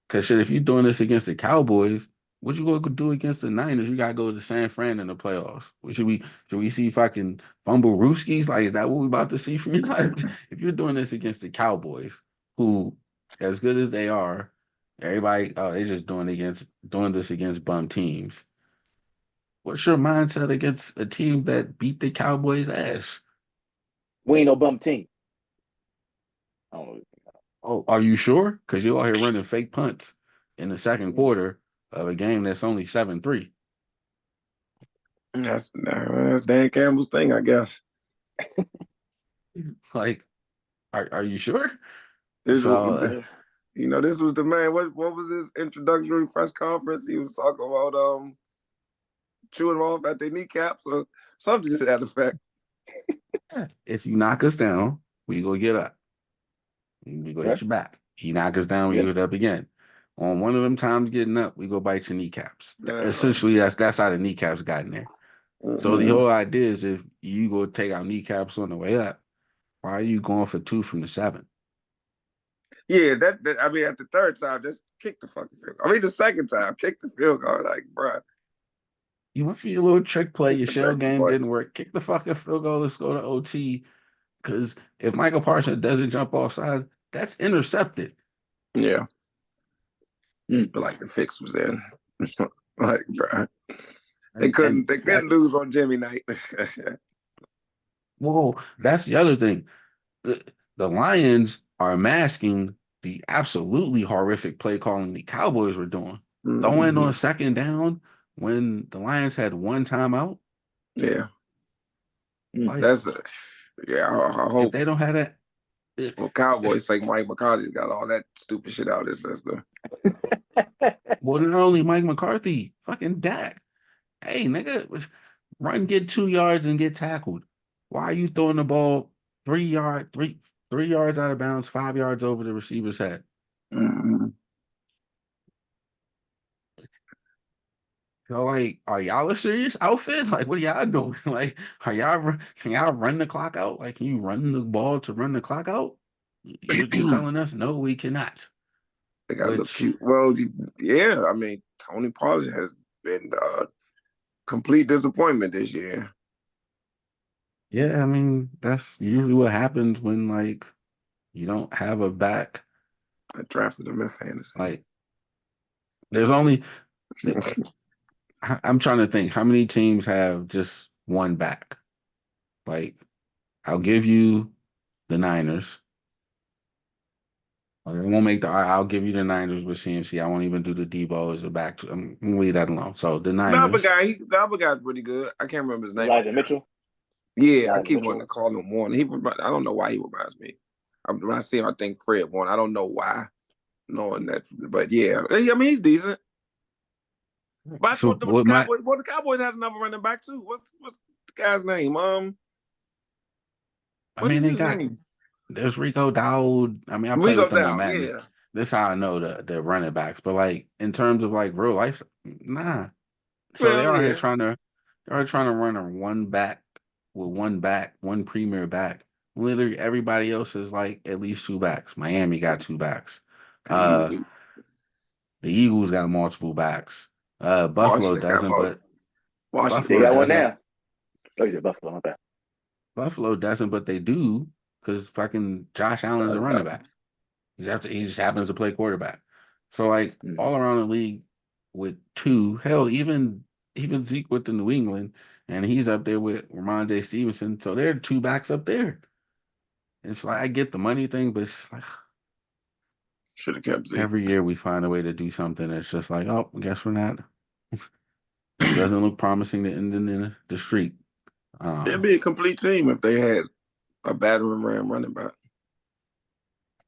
Because shit, if you're doing this against the Cowboys, what you gonna do against the Niners? You gotta go to San Fran in the playoffs. Should we see fucking fumble Rooskies? Like, is that what we about to see from you? If you're doing this against the Cowboys, who as good as they are, everybody they just doing this against bum teams. What's your mindset against a team that beat the Cowboys ass? We ain't no bum team. I don't know. Oh, are you sure? Because you're out here running fake punts in the second quarter of a game that's only 7-3. That's Dan Campbell's thing, I guess. It's like, are you sure? This was, So this was the man. What was his introductory press conference? He was talking about chewing off at their kneecaps or something to that effect. if you knock us down, we go get up. We go hit Right? your back. You knock us down, we Yeah. get up again. On one of them times getting up, we go bite your kneecaps. Yeah. Essentially, that's how the kneecaps got in there. So the Mm-hmm. whole idea is if you go take out kneecaps on the way up, why are you going for 2 from the 7? Yeah, that I mean, at the third time, just kick the fucking field goal. I mean, the second time, kick the field goal. Like, bruh, You went for your little trick play, kick your the shell extra game points. didn't work. Kick the fucking field goal, let's go to OT. Because if Michael Parsons doesn't jump off sides, that's intercepted. Yeah, Mm. but like the fix was in. Like, bruh, they And couldn't they couldn't lose on Jimmy night. whoa, that's the other thing. The Lions are masking the absolutely horrific play calling the Cowboys were doing. Throwing Mm-hmm. on second down when the Lions had one timeout. Yeah, Mm. Like, that's yeah. I if hope they don't have that, well, Cowboys say Mike McCarthy's got all that stupid shit out of his system. well, not only Mike McCarthy, fucking Dak. Hey, nigga, run, get 2 yards and get tackled. Why are you throwing the ball 3 yards out of bounds, 5 yards over the receiver's head? Mm-hmm. So, like, are y'all a serious outfit? Like, what are y'all doing? Like, can y'all run the clock out? Like, can you run the ball to run the clock out? You're telling us no, we cannot. They got to look Which, cute. Well, yeah, I mean, Tony Pollard has been complete disappointment this year. yeah, I mean, that's usually what happens when like you don't have a back. I drafted him in fantasy. Like, there's only I'm trying to think how many teams have just one back. Like, I'll give you the Niners. I won't make the. I'll give you the Niners with CMC. I won't even do the Debo as a back. I'm gonna leave that alone. So the Niners. The other guy's pretty good. I can't remember his name. Elijah Mitchell. Yeah, I keep wanting to call him Warren. I don't know why he reminds me. When I see him, I think Fred Warren. I don't know why, knowing that, but yeah, I mean he's decent. But So the Cowboys. Well, the Cowboys has another running back too. What's the guy's name? I What mean, is they his got name? there's Rico Dowd. I mean, I play Rico with them on Down. Madden. Yeah. This is how I know the running backs. But like in terms of like real life, nah. So Well, yeah. they're trying to run a one premier back. Literally everybody else is like at least two backs. Miami got two backs. Uh, Easy. the Eagles got multiple backs. Buffalo Washington got doesn't, more. but Washington. They Buffalo got one doesn't. now. Oh, you said Buffalo. My bad. Buffalo doesn't, but they do because fucking Josh Allen's a running back. He just happens to play quarterback. So like all around the league with two, hell, even Zeke with the New England, and he's up there with Ramondre Stevenson. So there are two backs up there. It's like I get the money thing, but it's just like Should have kept Zeke. every year we find a way to do something. It's just like, oh, guess we're not. This doesn't look promising to end in the street. It'd be a complete team if they had a battering ram running back.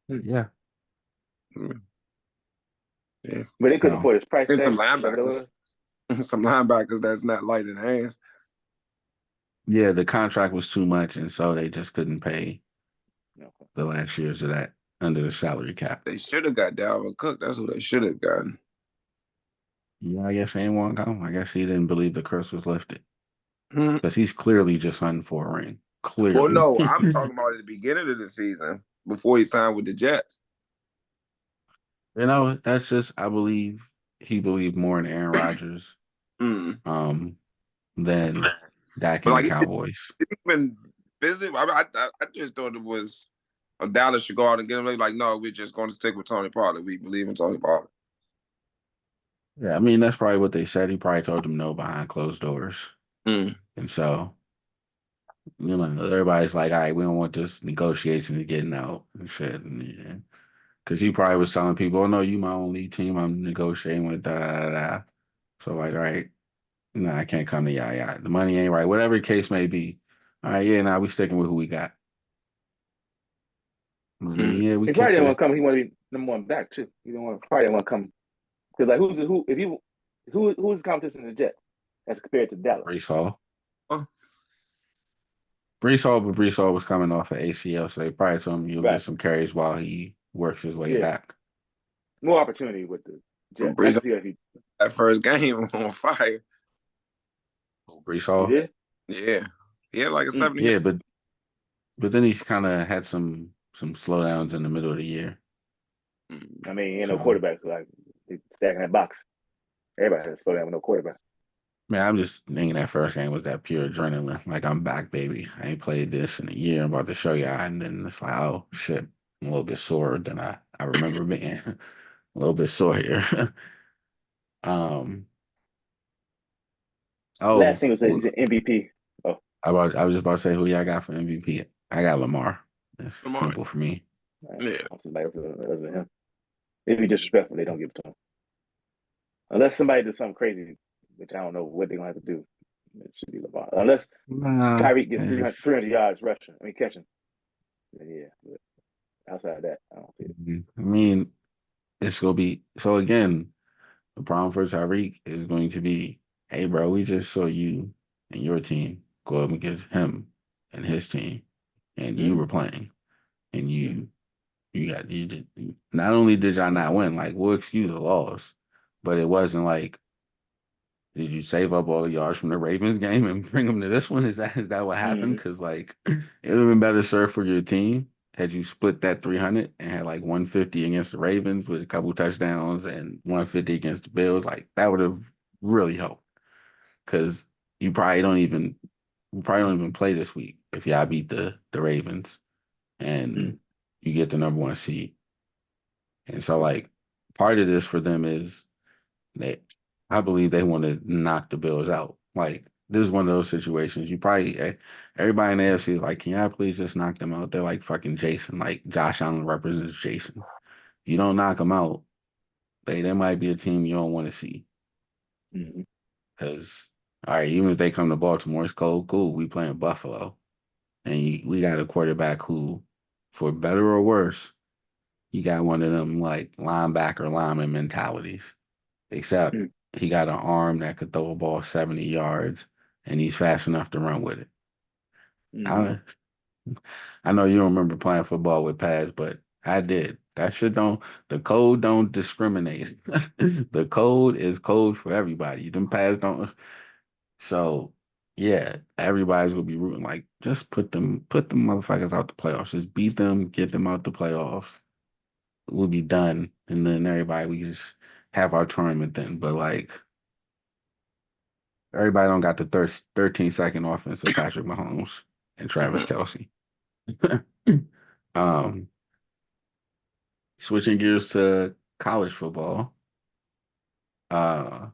Yeah. Yeah. But they couldn't afford his price And tag. some linebackers. Some linebackers that's not light in hands. Yeah, the contract was too much, and so they just couldn't pay the last years of that under the salary cap. They should have got Dalvin Cook. That's who they should have gotten. Yeah, I guess anyone go. I guess he didn't believe the curse was lifted. Hmm. Because he's clearly just hunting for a ring. Clearly. Well, no, I'm talking about at the beginning of the season before he signed with the Jets. You know, that's just I believe he believed more in Aaron Rodgers than Dak But and the like Cowboys. he didn't even visit. I just thought it was Dallas should go out and get him. They're like, no, we're just going to stick with Tony Pollard. We believe in Tony Pollard. Yeah, I mean that's probably what they said. He probably told them no behind closed doors. And so, you know, everybody's like, all right, we don't want this negotiation to getting out and shit. Because he probably was telling people, oh no, you my only team I'm negotiating with, da da da da. So like, all right, no, I can't come to y'all. The money ain't right. Whatever the case may be. All right, yeah, now we sticking with who we got. Yeah, we He probably kicked didn't it. want to come. He wanted to be number one back too. He probably didn't want to come because like who's the competition in the Jets as compared to Dallas? Brees Hall. Brees Hall was coming off of ACL, so they probably told him you'll get some carries while he works his way back. More opportunity with the Jets. Brees, that first game on fire. Brees Hall? He did? Yeah. Yeah, like a 70. Yeah, but then he's kind of had some slowdowns in the middle of the year. I mean, he ain't no quarterback, so like he's stacking that box. Everybody has to slow down with no quarterback. Man, I'm just thinking that first game was that pure adrenaline. Like, I'm back, baby. I ain't played this in a year. I'm about to show y'all. And then it's like, oh, shit. I'm a little bit sore than I remember being. A little bit sore here. Last thing was he's an MVP. Oh. I was just about to say who y'all got for MVP. I got Lamar. It's simple for me. Yeah. Somebody else other than him. If he's disrespectful, they don't give it to him. Unless somebody does something crazy, which I don't know what they're going to have to do. It should be Lamar. Unless Tyreek gets 300 yards rushing. I mean, catching. Yeah. But outside of that, I don't see it. I mean, it's going to be – so, again, the problem for Tyreek is going to be, hey, bro, we just saw you and your team go up against him and his team, and you were playing, and you did. Not only did y'all not win, like, we'll excuse the loss, but it wasn't like, did you save up all the yards from the Ravens game and bring them to this one? Is that what happened? Because like, it would have been better served for your team had you split that 300 and had like 150 against the Ravens with a couple touchdowns and 150 against the Bills. Like that would have really helped because you probably don't even play this week if y'all beat the Ravens and you get the number one seed. And so like part of this for them is I believe they want to knock the Bills out. Like this is one of those situations. You probably everybody in the AFC is like, can y'all please just knock them out? They're like fucking Jason. Like Josh Allen represents Jason. You don't knock them out, they might be a team you don't want to see. Mm-hmm. Because all right, even if they come to Baltimore, it's cold. Cool, we playing Buffalo, and we got a quarterback who, for better or worse, he got one of them like linebacker lineman mentalities. Except he got an arm that could throw a ball 70 yards, and he's fast enough to run with it. Mm-hmm. I I know you don't remember playing football with pads, but I did. That shit don't. The code don't discriminate. The code is code for everybody. Them pads don't. So yeah, everybody's gonna be rooting like just put them motherfuckers out the playoffs. Just beat them, get them out the playoffs. We'll be done, and then everybody we just have our tournament then. But like everybody don't got the 13-second offense of Patrick Mahomes and Travis Kelce. um, Switching gears to college football. Uh,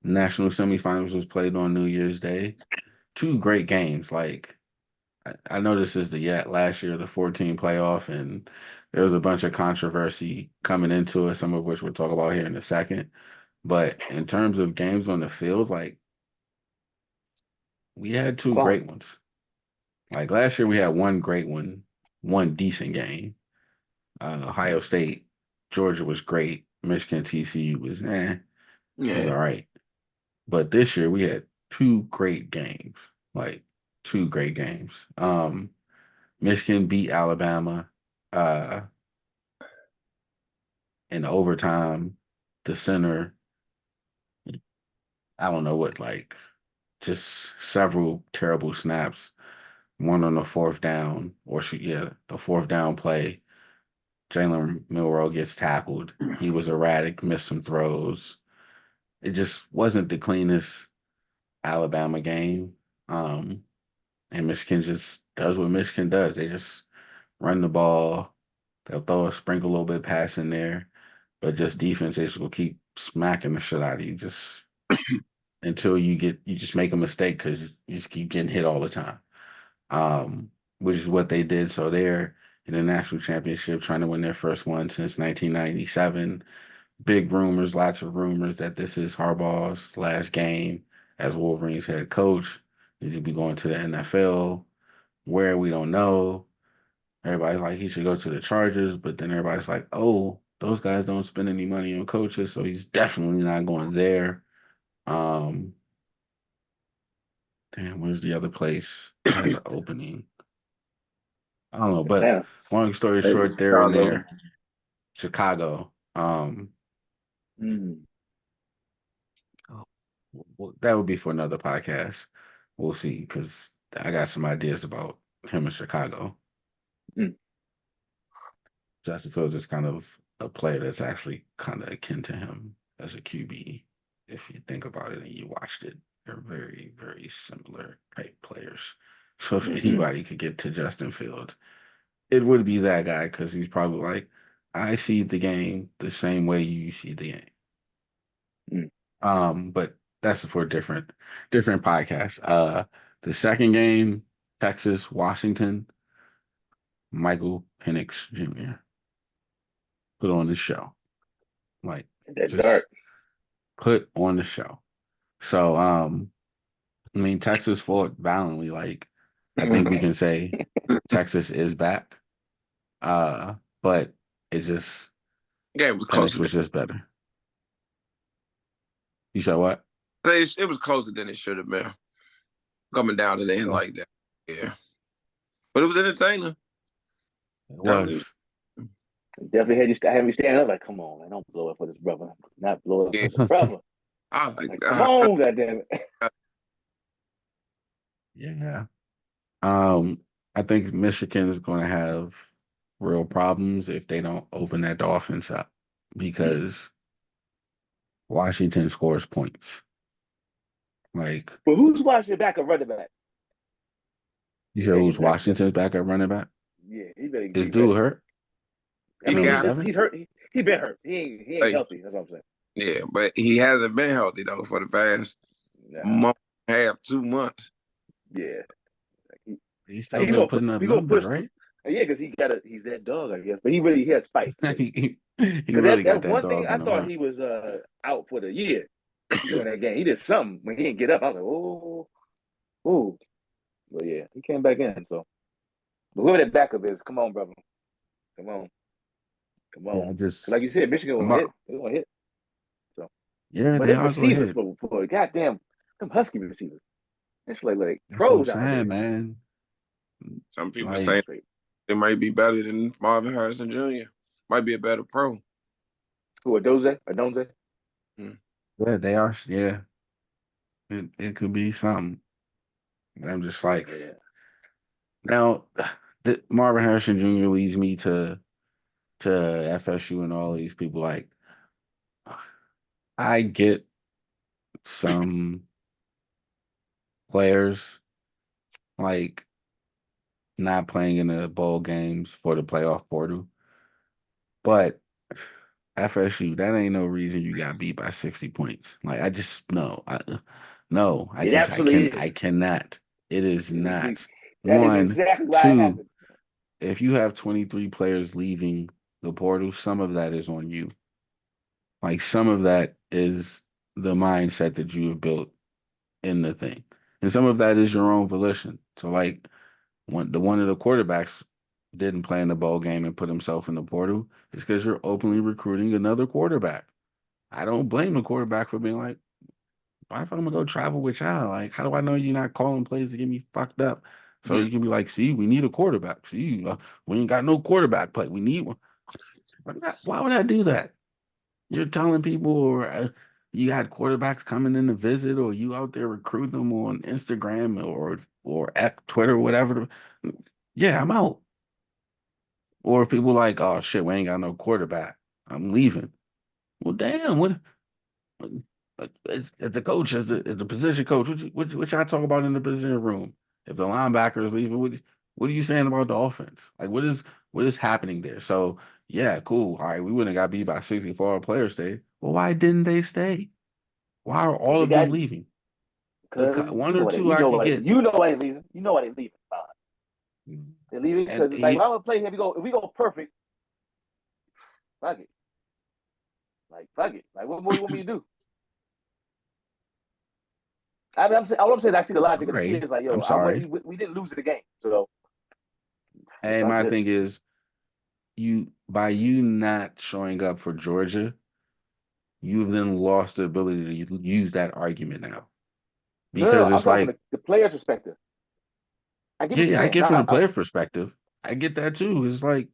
National semifinals was played on New Year's Day. Two great games. Like I know this is the last year of the 14 playoff, and there was a bunch of controversy coming into it, some of which we'll talk about here in a second. But in terms of games on the field, like we had two Quality. great ones. Like last year, we had one great one, one decent game. Ohio State, Georgia was great. Michigan, TCU was Yeah. all right. But this year we had two great games, like two great games. Michigan beat Alabama uh, in overtime. The center, I don't know what, like just several terrible snaps. One on the fourth down, the fourth down play. Jalen Milroe gets tackled. He was erratic, missed some throws. It just wasn't the cleanest Alabama game. And Michigan just does what Michigan does. They just run the ball. They'll throw a sprinkle a little bit pass in there, but just defense, they just will keep smacking the shit out of you just until you just make a mistake because you just keep getting hit all the time. Which is what they did. So they're in the national championship trying to win their first one since 1997. Big rumors, lots of rumors that this is Harbaugh's last game as Wolverines head coach. He's going to be going to the NFL. Where we don't know. Everybody's like, he should go to the Chargers, but then everybody's like, oh, those guys don't spend any money on coaches, so he's definitely not going there. Um, Damn, where's the other place that has an opening? I don't know, but Atlanta. long story Maybe short, they're in Chicago. there. Chicago. Mm. Well, that would be for another podcast. We'll see, because I got some ideas about him in Chicago. Mm. Justin Fields is kind of a player that's actually kind of akin to him as a QB. If you think about it and you watched it, they're very, very similar type players. So if Mm-hmm. anybody could get to Justin Fields, it would be that guy because he's probably like, I see the game the same way you see the game. Mm. But that's for a different podcast. The second game, Texas, Washington, Michael Penix Jr. put on the show. Like That just dark. put on the show. So I mean Texas fought valiantly. Like I think we can say Texas is back. Uh but it just Game was Penix closer was than just better. You said what? it was closer than it should have been. Coming down to the end So like that. Yeah. But it was entertaining. it Definitely. was. Definitely had you have me standing up like, come on, man, don't blow it for this brother. Not blow it Yeah. for the brother. I like Like, come that. on, goddamn it. Yeah. I think Michigan is going to have real problems if they don't open that offense up because Washington scores points. Like But who's watching back a running back? you He said, better who's get back. Washington's backup running back? Yeah, he better Is be dude ready. hurt? I He mean, Number got seven? he's hurt. He been hurt. He ain't like, healthy. That's what I'm saying. yeah, but he hasn't been healthy though for the past month and a half, 2 months. Yeah. He's still been putting up numbers, push. right? Yeah, because he's that dog, I guess. But he had spite. he Because really got that that one thing dog I in him, thought huh? he was out for the year during that game. He did something when he didn't get up. I was like, oh. But yeah, he came back in. So, but whoever that backup is, come on, brother, come on. Yeah, I Like just you said, Michigan will hit. They're gonna hit. So, yeah, but they them are going to receivers hit. for goddamn them Husky receivers, it's like That's what I'm pros out there. saying, man. Some people Like, say they might be better than Marvin Harrison Jr. Might be a better pro. Who are Doze? Adonze? yeah, they are. Yeah, it could be something. I'm just like, Yeah. now, Marvin Harrison Jr. leads me to FSU and all these people. Like, I get some players like not playing in the bowl games for the playoff portal, but FSU, that ain't no reason you got beat by 60 points. Like, I just no, It absolutely is. I cannot. It is That not. is One, exactly why it two, happened. if you have 23 players leaving the portal, some of that is on you. Like, some of that is the mindset that you have built in the thing. And some of that is your own volition. So, like, one of the quarterbacks didn't play in the bowl game and put himself in the portal, it's because you're openly recruiting another quarterback. I don't blame the quarterback for being like, why if I'm gonna go travel with y'all? Like, how do I know you're not calling plays to get me fucked up? So you can be like, see, we need a quarterback. See, we ain't got no quarterback play. We need one. Why would I do that? You're telling people, or you got quarterbacks coming in to visit, or you out there recruiting them on Instagram or at Twitter, whatever. Yeah, I'm out. Or if people like, oh shit, we ain't got no quarterback. I'm leaving. Well, damn, what? As the coach, as the position coach, what y'all talk about in the position room? If the linebacker is leaving, what are you saying about the offense? Like, what is happening there? So yeah, cool. All right, we wouldn't have got beat by 64 players stay. Well, why didn't they stay? Why are all They of them got leaving? because One or two I could get. you know why they leaving. You know why they leaving. They're leaving And because it's like if I would play here, if we go perfect, fuck it. Like fuck it. Like what more you want me to do? I mean, all I'm saying, I see the logic of the sorry. kid is like, yo, I'm sorry. we didn't lose the game, so And fuck my this. thing is, you not showing up for Georgia, you've then lost the ability to use that argument now. No. Because I'm it's talking like, from the player's perspective. I get what you're yeah, I saying. get from the Now, player perspective. I get that too. It's like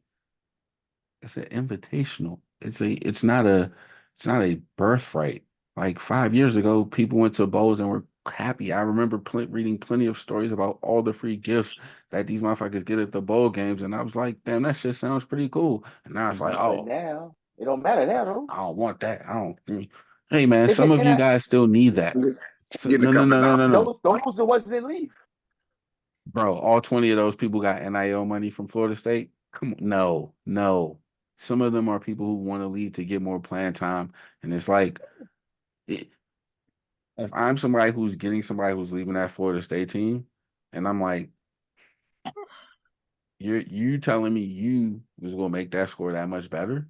it's an invitational. It's not a birthright. Like 5 years ago, people went to bowls and were happy. I remember reading plenty of stories about all the free gifts that these motherfuckers get at the bowl games, and I was like, damn, that shit sounds pretty cool. And now it's like, but oh, now it don't matter now, though. I don't want that. I don't. Hey man, If some it, of and you guys still need that. So, Getting a no, no, couple of no, no, dollars. no, no. those the ones that didn't leave. Bro, all 20 of those people got NIL money from Florida State. Come on. No, no. Some of them are people who want to leave to get more playing time. And it's like, it, if I'm somebody who's getting somebody who's leaving that Florida State team, and I'm like, you telling me you was gonna make that score that much better?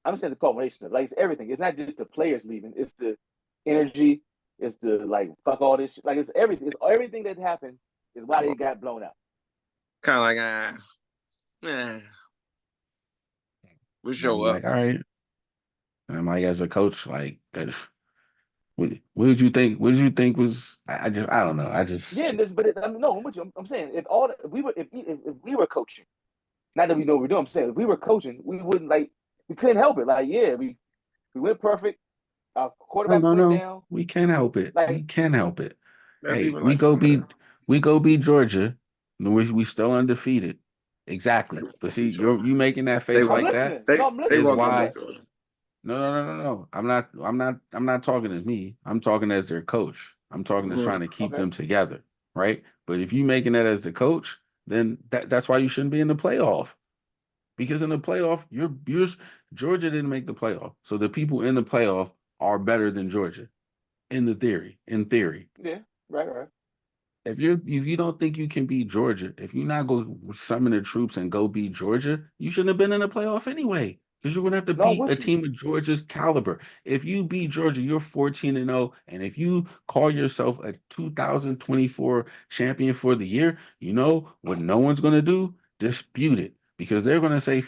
I'm saying the culmination of like it's everything. It's not just the players leaving. It's the energy. It's the like fuck all this shit. Like it's everything. It's everything that happened is why they got blown out. Kind of like, we'll And I'm show up. like, all right. And I'm like, as a coach, like, what did you think? What did you think was? I don't know. I just Yeah, I mean, no, I'm with you. I'm saying if we were if we were coaching, not that we know what we're doing. I'm saying if we were coaching, we wouldn't like we couldn't help it. Like yeah, we went perfect. Our no, quarterback no, went no. down. We can't help it. We Like can't help it. That's Hey, even like some of the we go beat Georgia. And we still undefeated. Exactly. But see, you making that they face I'm like that listening. No, I'm they is listening. walked in why. with Jordan. No. I'm not talking as me. I'm talking as their coach. I'm talking as trying to keep Okay. them together, right? But if you making that as the coach, then that's why you shouldn't be in the playoff. Because in the playoff, you're Georgia didn't make the playoff. So the people in the playoff are better than Georgia. In theory. Yeah, right. If you don't think you can beat Georgia, if you're not going to summon the troops and go beat Georgia, you shouldn't have been in the playoff anyway. Because you're gonna have to No, I'm beat a with you. team of Georgia's caliber. If you beat Georgia, you're 14-0. And if you call yourself a 2024 champion for the year, you know what no one's gonna do? Dispute it. Because they're gonna say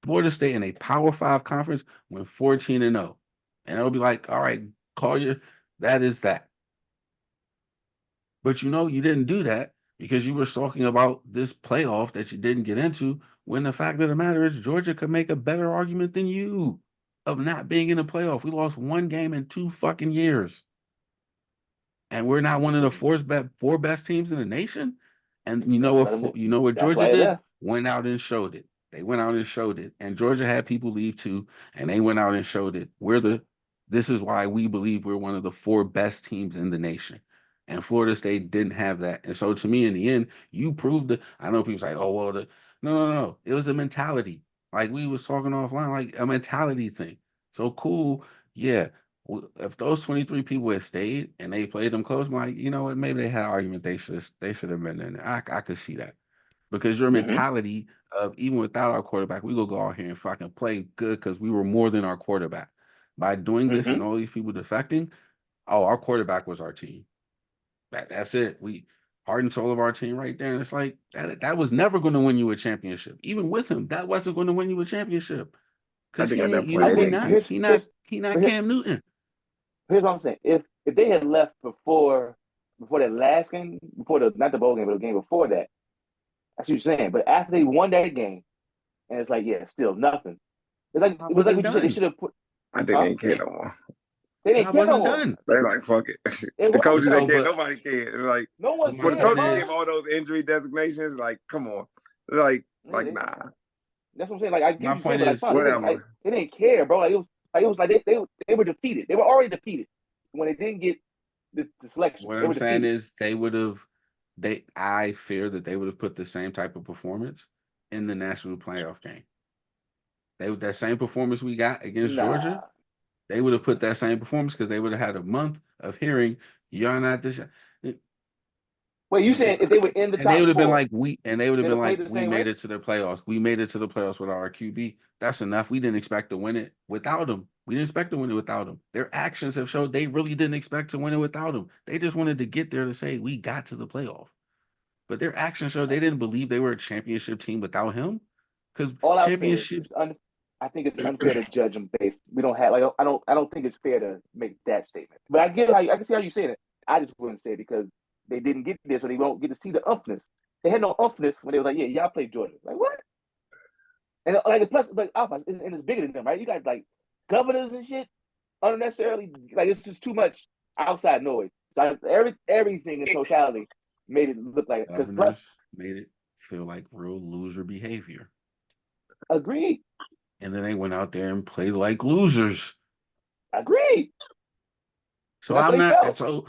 Florida State in a Power Five conference went 14-0. And it'll be like, all right, call your that is that. But you didn't do that because you were talking about this playoff that you didn't get into. When the fact of the matter is, Georgia could make a better argument than you of not being in the playoff. We lost one game in 2 fucking years, and we're not one of the four best teams in the nation. And you know That's why. what? You know what That's Georgia why he did? left. Went out and showed it. They went out and showed it, and Georgia had people leave too, and they went out and showed it. This is why we believe we're one of the four best teams in the nation. And Florida State didn't have that. And so to me, in the end, you proved it. I know people say, oh, well, no. It was a mentality. Like we was talking offline, like a mentality thing. So cool. Yeah. If those 23 people had stayed and they played them close, I'm like, you know what? Maybe they had an argument. They should have been in there. I could see that. Because your Mm-hmm. mentality of even without our quarterback, we will go out here and fucking play good because we were more than our quarterback. By doing this Mm-hmm. and all these people defecting, oh, our quarterback was our team. That's it. We heart and soul of our team right there. And it's like that was never going to win you a championship. Even with him, that wasn't going to win you a championship. I Because think he at ain't, that you point know I they what? get didn't care. He not but here, Cam Newton. here's what I'm saying. If they had left before that last game, before the not the bowl game, but the game before that, that's what you're saying. But after they won that game, and it's like, yeah, still nothing. I It was like wasn't what you said. They done. should have put, I think they huh? didn't care no more. They I didn't care no wasn't more. done. They like fuck it. It The was coaches ain't though. care. But Nobody cared. It was like No one for my the cared, point coaches to bro. give is, all those injury designations, like come on, like Yeah, like nah, that's what I'm saying. Like I get my what you're saying, point but like, is, fine, whatever. they didn't care, bro. Like they were defeated. They were already defeated when they didn't get the selection. what They I'm were saying defeated. is I fear that they would have put the same type of performance in the national playoff game. They with that same performance we got against Georgia, Nah. they would have put that same performance because they would have had a month of hearing you're not this, Wait, you saying if they were in the and they top would have been four, like they would have they'd been have like played it the we same made way? it to the playoffs. We made it to the playoffs with our QB. That's enough. We didn't expect to win it without him. We didn't expect to win it without him. Their actions have showed they really didn't expect to win it without him. They just wanted to get there to say we got to the playoff. But their actions showed they didn't believe they were a championship team without him. Because All I'll say is championship, I think it's unfair to judge them based. We don't have like I don't think it's fair to make that statement. But I can see how you say it. I just wouldn't say it because they didn't get there, so they won't get to see the umpness. They had no umpness when they were like, yeah, y'all play Georgia. Like what? And like plus, like Alpha, and it's bigger than them, right? You got like governors and shit unnecessarily. Like it's just too much outside noise. So everything in totality made it look like because plus governors made it feel like real loser behavior. agreed, And then they went out there and played like losers. agreed, So and that's I'm what they not. felt.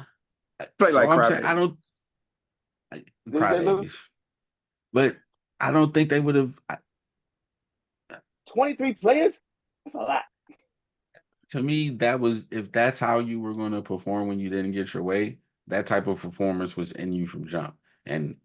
Play So like I'm saying I crybabies. don't They lose crybabies, but I don't think they would have. 23 players. That's a lot. To me, that was if that's how you were going to perform when you didn't get your way. That type of performance was in you from jump, and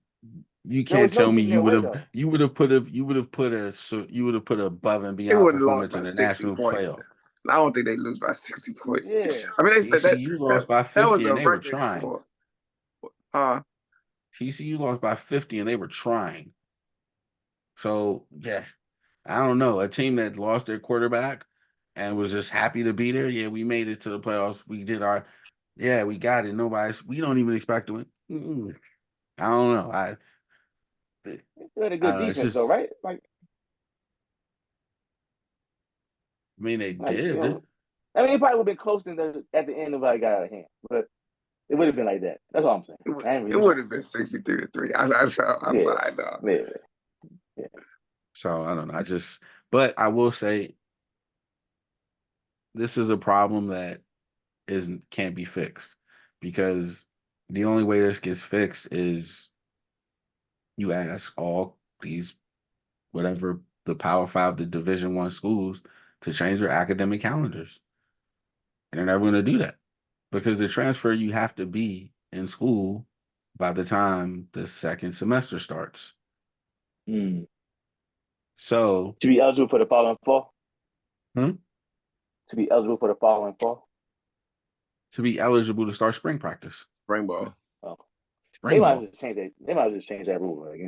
you There can't was no tell me getting their way though. you would have put above and It beyond wouldn't have lost performance by in the 60 national points. playoff. I don't think they lose by 60 points. Yeah. I mean, they said TCU that lost by that was 50 a and they were record trying. for. Uh, TCU lost by 50 and they were trying. So yeah, I don't know. A team that lost their quarterback and was just happy to be there. Yeah, we made it to the playoffs. We got it. We don't even expect to win. I don't know. They had a I good don't know. It's defense though, just, right? I mean, they Like did. I mean, it probably would have been close to at the end of like got out of hand, but it would have been like that. That's all I'm saying. I ain't it really, would have been 63-3. I'm yeah, sorry, dog. yeah, yeah. So I don't know. But I will say this is a problem that can't be fixed because the only way this gets fixed is you ask all these whatever the Power Five, the Division I schools to change their academic calendars, and they're never going to do that. because the transfer you have to be in school by the time the second semester starts. So To be eligible for the following fall. hmm? To be eligible for the following fall. To be eligible to start spring practice. Spring ball. Oh. They Spring might ball. just change that. They might just change that rule. Like,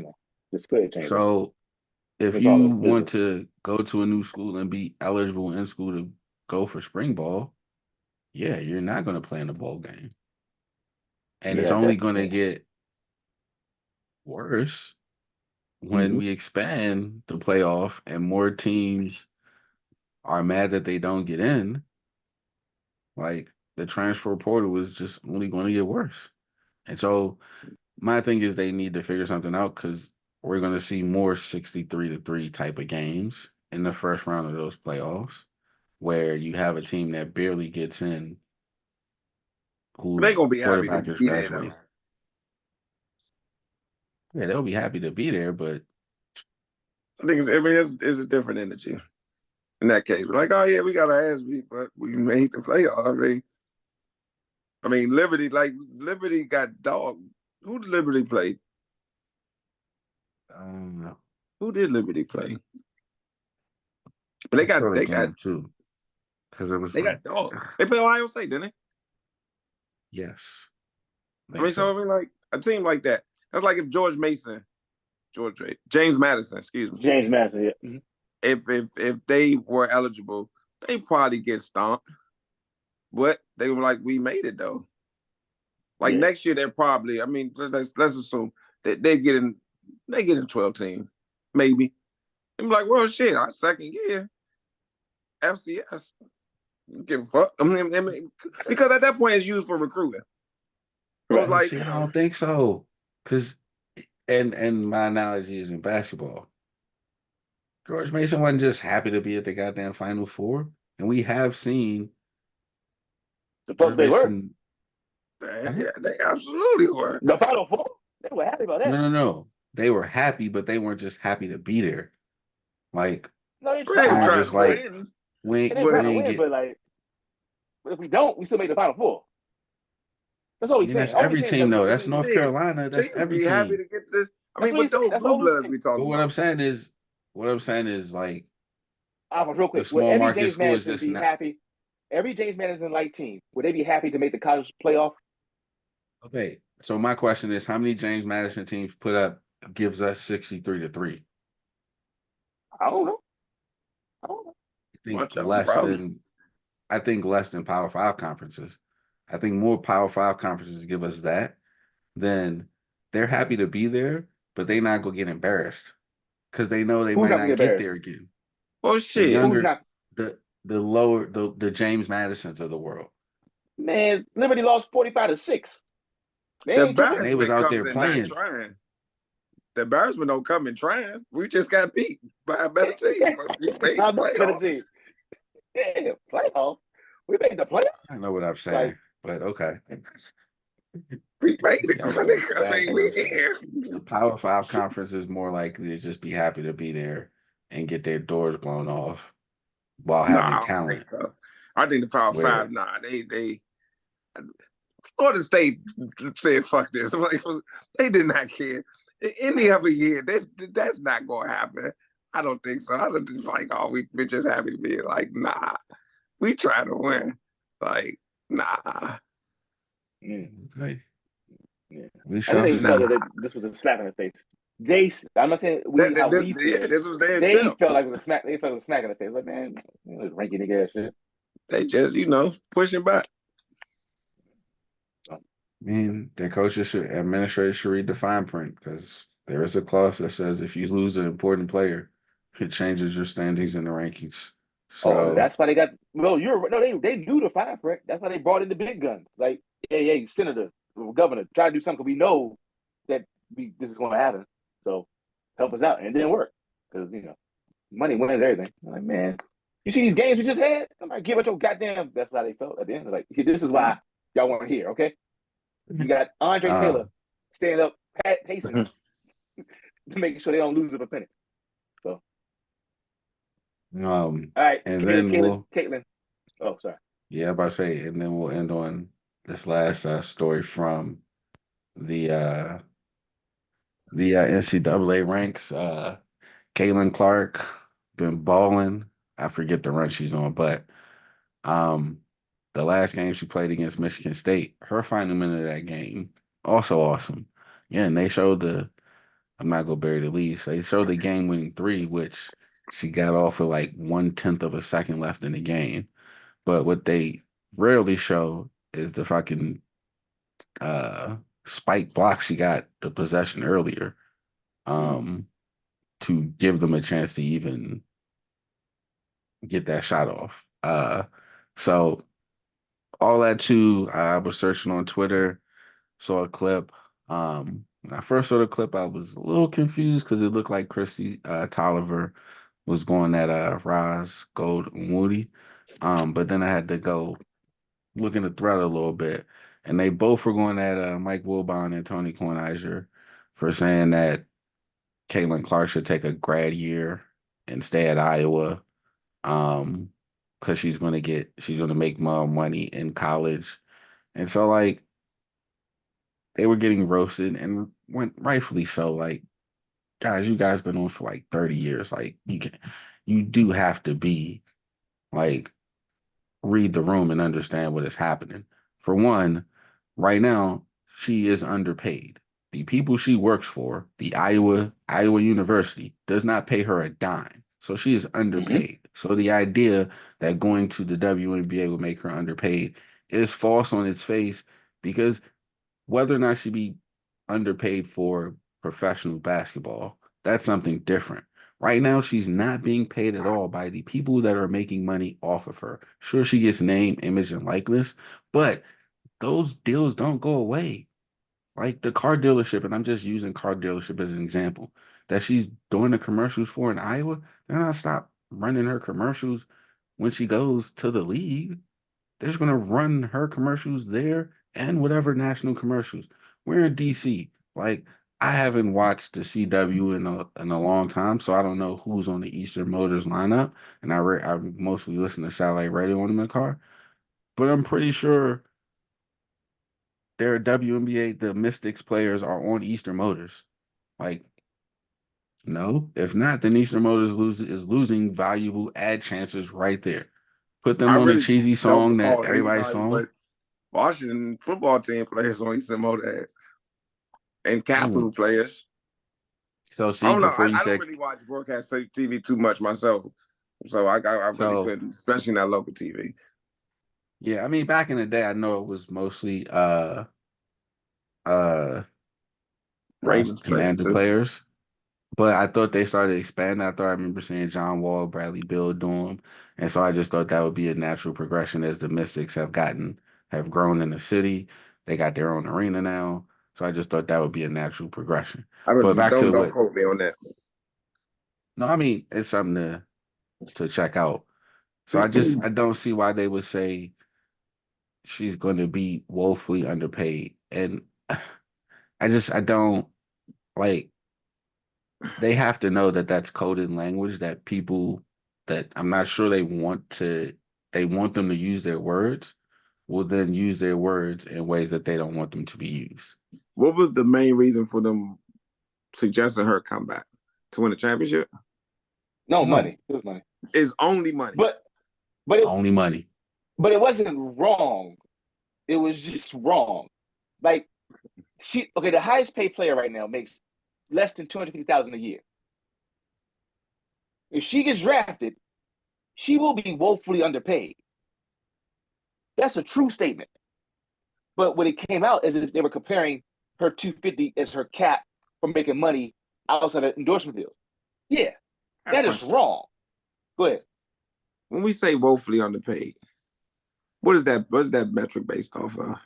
just clearly change that. So if It's all you the want business. to go to a new school and be eligible in school to go for spring ball, yeah, you're not going to play in the bowl game. And it's Yeah, only that's going to get worse when we expand the playoff and more teams are mad that they don't get in. Like the transfer portal is just only going to get worse. And so my thing is they need to figure something out because we're going to see more 63-3 type of games in the first round of those playoffs where you have a team that barely gets in They're whose gonna be happy to quarterback is be there though. graduating. Yeah, they'll be happy to be there, but I think it's a different energy in that case. Like, oh yeah, we got our ass beat, but we made the playoff. I mean, Liberty got dog. Who did Liberty play? Who did Liberty play? But I saw the game too because it was they got like, dog. They played Ohio State, didn't they? yes, I mean, so like a team like that. That's like if James Madison, excuse me. James Madison, yeah. Mm-hmm. If they were eligible, they probably get stomped. But they were like, we made it though. Like next year, they're probably. I mean, let's assume that they get in 12 team, maybe. And be like, well, shit, our second year, FCS, give a fuck. I mean, because at that point, it's used for recruiting. It was like, see, I don't think so. Because, and my analogy is in basketball. George Mason wasn't just happy to be at the goddamn Final Four, and we have seen Supposed they were. Yeah, they absolutely were. The Final Four, they were happy about that. No. They were happy, but they weren't just happy to be there. Like, no, they were were just like, win. They didn't try to win, but like, but if we don't, we still make the Final Four. That's all he's saying. That's every team, though. That's North Carolina. That's teams every be team. Happy to get to. I mean, but those blue bloods we talking about. What I'm saying is, like, real quick, the small market James school is just happy. Every James Madison like team, would they be happy to make the college playoff? Okay, so my question is, how many James Madison teams put up gives us 63-3? I don't know. I think less than Power 5 conferences. I think more Power 5 conferences give us that. Then they're happy to be there, but they not gonna get embarrassed because they know they might not get there again. Oh shit! The younger, the lower, the James Madisons of the world. Man, Liberty lost 45-6. The embarrassment they was out there playing. Trying. The embarrassment don't come in trying. We just got beat by a better team. Better team. Yeah, playoff. We made the playoff. I know what I'm saying, but okay. We made it. The Power 5 conference is more likely to just be happy to be there and get their doors blown off while having talent. I think the Power 5, they Florida State said, fuck this. Like, they did not care. Any other year, that's not going to happen. I don't think so. I don't think like, oh, we're just happy to be here. Like, nah. We try to win. Like, nah. Okay. Yeah. I think they felt that this was a slap in the face. I'm not saying this was their they felt like it was a smack. They felt it was a smack in the face. Like, man, ranky nigga ass shit. They just, pushing back. I mean, their coaches administrators should read the fine print because there is a clause that says if you lose an important player, it changes your standings in the rankings. So that's why they got. Well, they knew the fine print. That's why they brought in the big guns. Like, hey, senator, governor, try to do something. We know that this is going to happen. So help us out, and it didn't work because money wins everything. I'm like, man, you see these games we just had? I'm like, give it your goddamn. That's how they felt at the end. Like, this is why y'all weren't here, okay? You got Andre Taylor stand up, pacing to make sure they don't lose a penny. So, all right, and then Caitlyn. Oh, sorry. Yeah, I'm about to say, and then we'll end on this last story from the NCAA ranks. Caitlyn Clark been balling. I forget the run she's on, but um, the last game she played against Michigan State, her final minute of that game, also awesome. Yeah, and they showed the. I'm not gonna bury the lead. So they showed the game-winning three, which she got off with like 1/10 of a second left in the game. But what they rarely show is the fucking uh spike block she got the possession earlier um to give them a chance to even get that shot off. So all that too, I was searching on Twitter, saw a clip. When I first saw the clip, I was a little confused because it looked like Chrissy Tolliver was going at Roz Gold Moody. But then I had to go look in the thread a little bit, and they both were going at Mike Wilbon and Tony Kornheiser for saying that Caitlin Clark should take a grad year and stay at Iowa, um, because she's gonna make more money in college, and so like they were getting roasted and went rightfully so. Like, guys, you guys been on for like 30 years. Like, you do have to be like read the room and understand what is happening. For one, right now, she is underpaid. The people she works for, the Iowa University, does not pay her a dime. So she is Mm-hmm. underpaid. So the idea that going to the WNBA would make her underpaid is false on its face because whether or not she be underpaid for professional basketball, that's something different. Right now, she's not being paid at all by the people that are making money off of her. Sure, she gets name, image, and likeness, but those deals don't go away. Like the car dealership, and I'm just using car dealership as an example, that she's doing the commercials for in Iowa, they're not stop running her commercials when she goes to the league. They're just gonna run her commercials there and whatever national commercials. We're in DC. Like I haven't watched the CW in a long time, so I don't know who's on the Eastern Motors lineup. And I mostly listen to satellite radio when I'm in the car. But I'm pretty sure their WNBA, the Mystics players are on Eastern Motors. Like no, if not, then Eastern Motors is losing valuable ad chances right there. Put them I on a really cheesy don't song that recall everybody's anybody song. but Washington football team players on Eastern Modads and Mm. Capital players. So I see, don't know. before you I don't said really watch broadcast TV too much myself, so I really so, couldn't, especially in that local TV. yeah, I mean, back in the day, I know it was mostly uh Rangers players Commander too. players, but I thought they started expanding. I thought I remember seeing John Wall, Bradley Beal do them, and so I just thought that would be a natural progression as the Mystics have grown in the city. They got their own arena now, so I just thought that would be a natural progression. I But really back to don't what? quote me on that. No, I mean it's something to check out. So I don't see why they would say she's going to be woefully underpaid, and I don't like they have to know that that's coded language that people that I'm not sure they want them to use their words will then use their words in ways that they don't want them to be used. What was the main reason for them suggesting her comeback to win the championship? No No, money. It was money. Is only money. But but it only money. but it wasn't wrong. It was just wrong. Like the highest paid player right now makes less than 250,000 a year. If she gets drafted, she will be woefully underpaid. That's a true statement. But when it came out, as if they were comparing her 250 as her cap for making money outside of endorsement deals. Yeah, I have a that is question. wrong. Go ahead. When we say woefully underpaid, what is that? What is that metric based off of?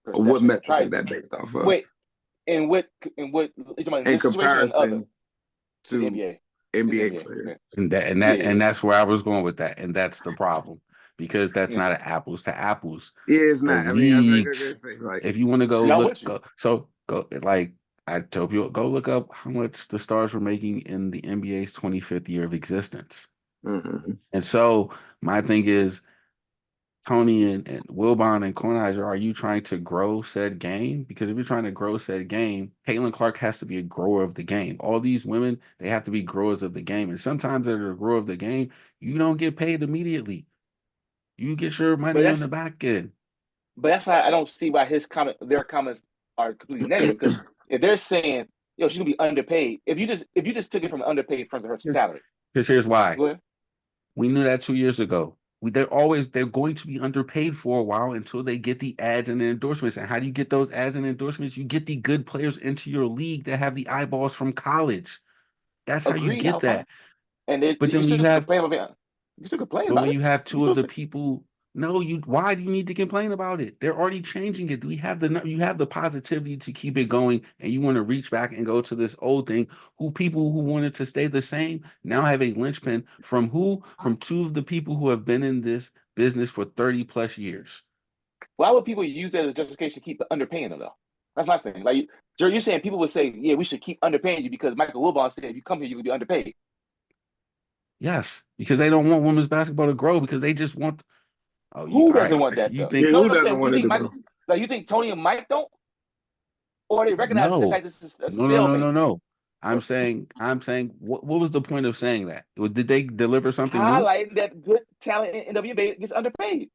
Or what Perception. metric is Right. that based off of? Wait, in what in In this situation or in other comparison in the to NBA? In the NBA NBA. Yeah. players. Yeah. And that's where I was going with that, and that's the problem because that's Yeah. not an apples to apples. Yeah, it's The not. I mean, I leagues, could say like if you want to go Not look, with you. go like I told you, go look up how much the Stars were making in the NBA's 25th year of existence. mm-hmm. And so my thing is, Tony and Wilbon and Kornheiser, are you trying to grow said game? Because if you're trying to grow said game, Caitlin Clark has to be a grower of the game. All these women, they have to be growers of the game. And sometimes as a grower of the game, you don't get paid immediately. You get your But money on the back end. that's why I don't see why their comments are completely negative. Because if they're saying, "Yo, she's gonna be underpaid," if you just took it from underpaid from her salary, Because here's why. go ahead. We knew that 2 years ago. They're going to be underpaid for a while until they get the ads and the endorsements. And how do you get those ads and endorsements? You get the good players into your league that have the eyeballs from college. That's how you Agreed, get how fine. that. And But you then when still you have complain about it. You still complain But about when it. you have You two of still the say, people, no, why do you need to complain about it? They're already changing it. We have you have the positivity to keep it going, and you want to reach back and go to this old thing. Who people who wanted to stay the same now have a linchpin from who? From two of the people who have been in this business for 30 plus years. why would people use that as a justification to keep underpaying them though? That's my thing. Like you're saying people would say, yeah, we should keep underpaying you because Michael Wilbon said if you come here, you will be underpaid. Yes, because they don't want women's basketball to grow because they just want. Oh, you Who all right? doesn't want that You though? think Yeah, No, who I'm doesn't saying you want it think to grow? Michael, like you think Tony and Mike don't, or they recognize the no, fact this is a no, no, no, no, stalemate. no. I'm saying, what was the point of saying that? Did they deliver something new? Highlighting that good talent in WNBA gets underpaid.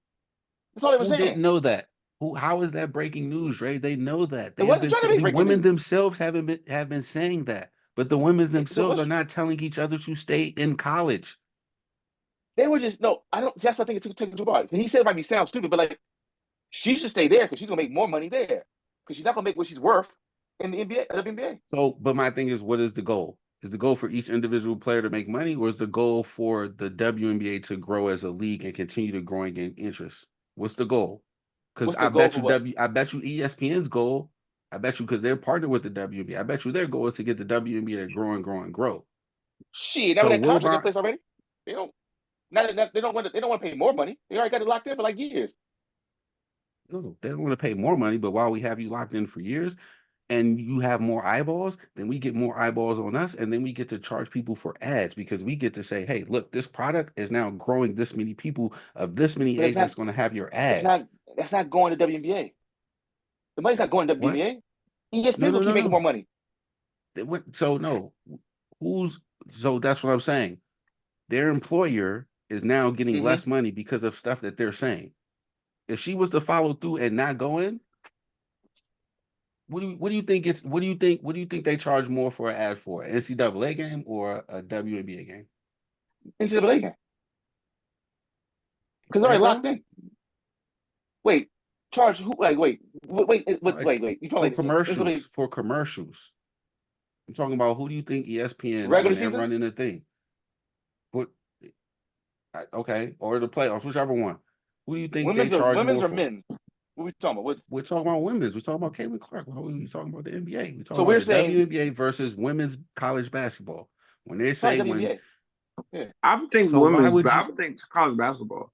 That's all they were Who saying. didn't know that? How is that breaking news, Ray? They know that. It They have wasn't been trying to be the breaking women news. themselves have been saying that. But the women So themselves are what's not telling each other to stay in college. they were just no. I don't. That's what I think it's taken too far. He said it might be sound stupid, but like she should stay there because she's gonna make more money there because she's not gonna make what she's worth in the NBA, WNBA. So, but my thing is, what is the goal? Is the goal for each individual player to make money, or is the goal for the WNBA to grow as a league and continue to grow and gain interest? What's the goal? Because What's the goal for what? I bet you ESPN's goal, I bet you because they're partnered with the WNBA, I bet you their goal is to get the WNBA to grow and grow and grow. Shit, now with So that contract in Wilbon, place already, they don't. They don't want to. They don't want to pay more money. They already got it locked in for like years. no, they don't want to pay more money, but while we have you locked in for years and you have more eyeballs, then we get more eyeballs on us, and then we get to charge people for ads because we get to say, hey, look, this product is now growing this many people of this many But age that's going to have your it's not. ads. That's not going to WNBA. The money's not going to What? WNBA. No, ESPN's no, gonna keep no, making no. more money. So no, who's so that's what I'm saying. Their employer is now getting Mm-hmm. less money because of stuff that they're saying. If she was to follow through and not go in, what do you think it's what do you think they charge more for an ad for? An NCAA game or a WNBA game? NCAA game because they're That's already locked so in. Wait, charge who? Like charge wait. You for probably NCAA commercials. I'm talking about who do you think ESPN when regular they're season, running the thing? What okay, or the playoffs, whichever one. Who do you think they charge women's more or for? men's? What we talking about? What's We're talking about women's. We're talking about Caitlin Clark. Why are we talking about the NBA? We're talking so about we're the saying WNBA versus women's college basketball. When they probably say when, WNBA. Yeah. I would think so why would I you? would think college basketball.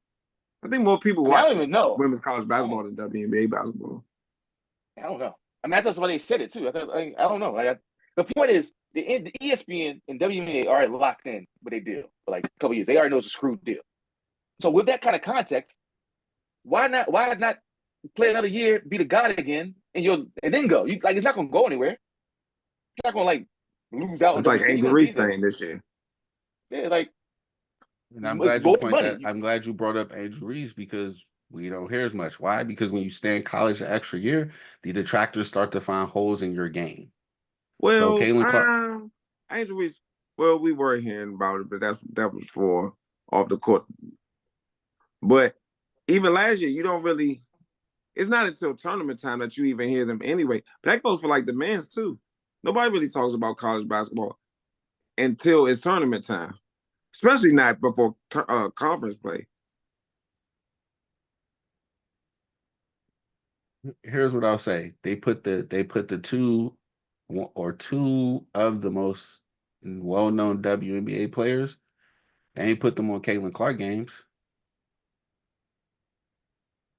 I think more people I mean, I don't watch even know. women's college I don't. basketball than WNBA basketball. I don't know. I mean, that's why they said it too. I don't know. The point is, the ESPN and WNBA are already locked in what they deal for like a couple years. They already know it's a screwed deal. So with that kind of context, why not? Why not play another year, be the god again, and then go? You like it's not gonna go anywhere. You're not gonna like lose out on It's like WNBA. You're Angel gonna be Reese there. thing this year. Yeah, like And it's more money. I'm glad you brought up Angel Reese because we don't hear as much. Why? Because when you stay in college an extra year, the detractors start to find holes in your game. So Well, Caitlin Clark, Angel Reese. Well, we were hearing about it, but that was for off the court. But even last year, you don't really. It's not until tournament time that you even hear them anyway. But that goes for like the men's too. Nobody really talks about college basketball until it's tournament time, especially not before conference play. here's what I'll say. They put the two of the most well-known WNBA players. They ain't put them on Caitlin Clark games.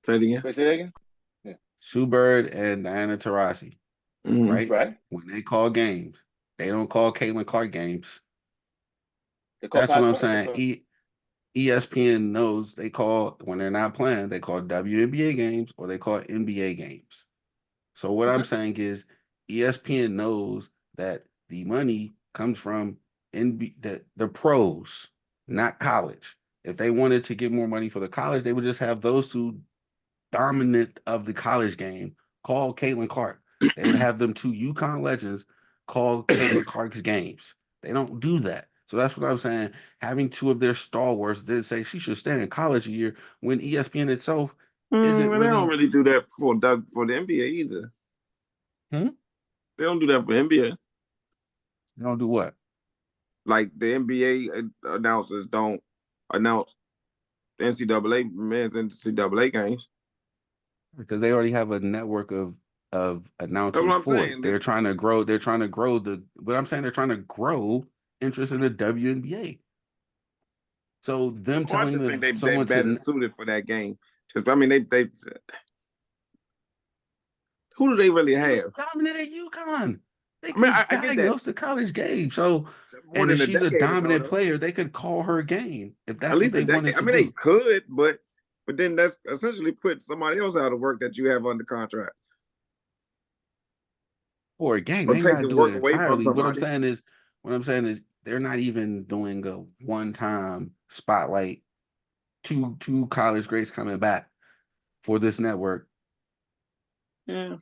Say it again. Wait, say that again. Yeah. Sue Bird and Diana Taurasi, Mm-hmm. right? Right. When they call games, they don't call Caitlin Clark games. They call That's what Kai I'm Clark. That's saying. what. ESPN knows they call when they're not playing, they call WNBA games or they call NBA games. So what I'm Okay. saying is ESPN knows that the money comes from the pros, not college. If they wanted to get more money for the college, they would just have those two dominant of the college game call Caitlyn Clark. They would have them two UConn legends call Caitlyn Clark's games. They don't do that. So that's what I'm saying. Having two of their stalwarts did say she should stay in college a year when ESPN itself isn't Well, they don't really. really do that for the NBA either. Hmm? They don't do that for NBA. They don't do what? Like the NBA announcers don't announce the NCAA men's NCAA games. Because they already have a network of That's announcers what I'm for it. saying. They're trying to grow. They're trying to grow the. But I'm saying they're trying to grow interest in the WNBA. So them I telling just think they someone better to suited for that game. Just I mean they who do they really have? dominate UConn, they I mean can I get that diagnose the college game. So, more and if than a she's a decade ago dominant though. player, they could call her game if At that's what least a they wanted decade. I to mean they do could, but then that's essentially put somebody else out of work that you have under contract. for a game. Or They ain't got to taking do it work away from entirely. somebody. What I'm saying is, they're not even doing a one-time spotlight. Two college greats coming back for this network. Yeah.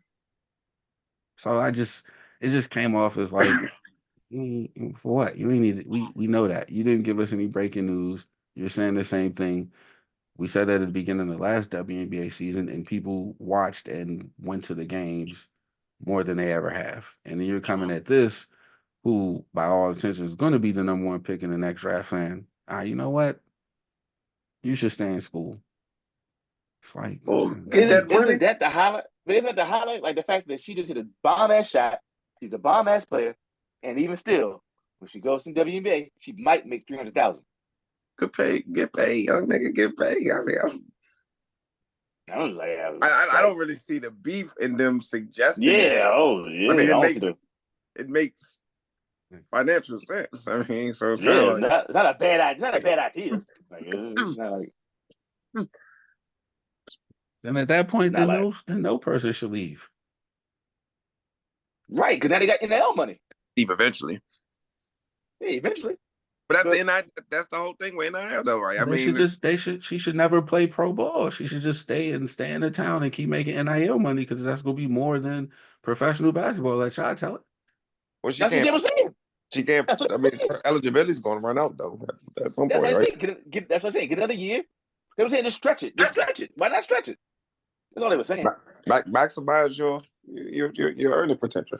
So it just came off as like, for what? You ain't need it. We know that. You didn't give us any breaking news. You're saying the same thing. We said that at the beginning of the last WNBA season, and people watched and went to the games more than they ever have. And then you're coming at this, who, by all intentions, is going to be the number one pick in the next draft, saying, you know what? You should stay in school. It's like, Well, get Isn't that money. isn't that the highlight? Isn't that the highlight? Like the fact that she just hit a bomb ass shot. She's a bomb ass player, and even still, when she goes to the WNBA, she might make 300,000. Get paid, young nigga, get paid. I mean, I was like, I don't really see the beef in them suggesting yeah, that. oh I yeah, mean, I don't see the it makes financial sense. I mean, so it's kind yeah, of like it's not a bad idea. It's not a bad idea. Like it's not like then at that it's point, not like then no person should leave. right because now they got NIL money. deep eventually. Yeah, eventually. But that's But the NIL, that's the whole thing with NIL though, right? I mean, She should never play pro ball. She should just stay in the town and keep making NIL money because that's gonna be more than professional basketball. Let y'all tell it. well, that's what they were saying. she can't. That's what I I'm mean, saying. her eligibility is going to run out though at some That's what point, I'm right? saying. That's what I'm saying. Get another year. They were saying just stretch it. Just stretch it. Why not stretch it? That's all they were saying. Maximize your earning potential.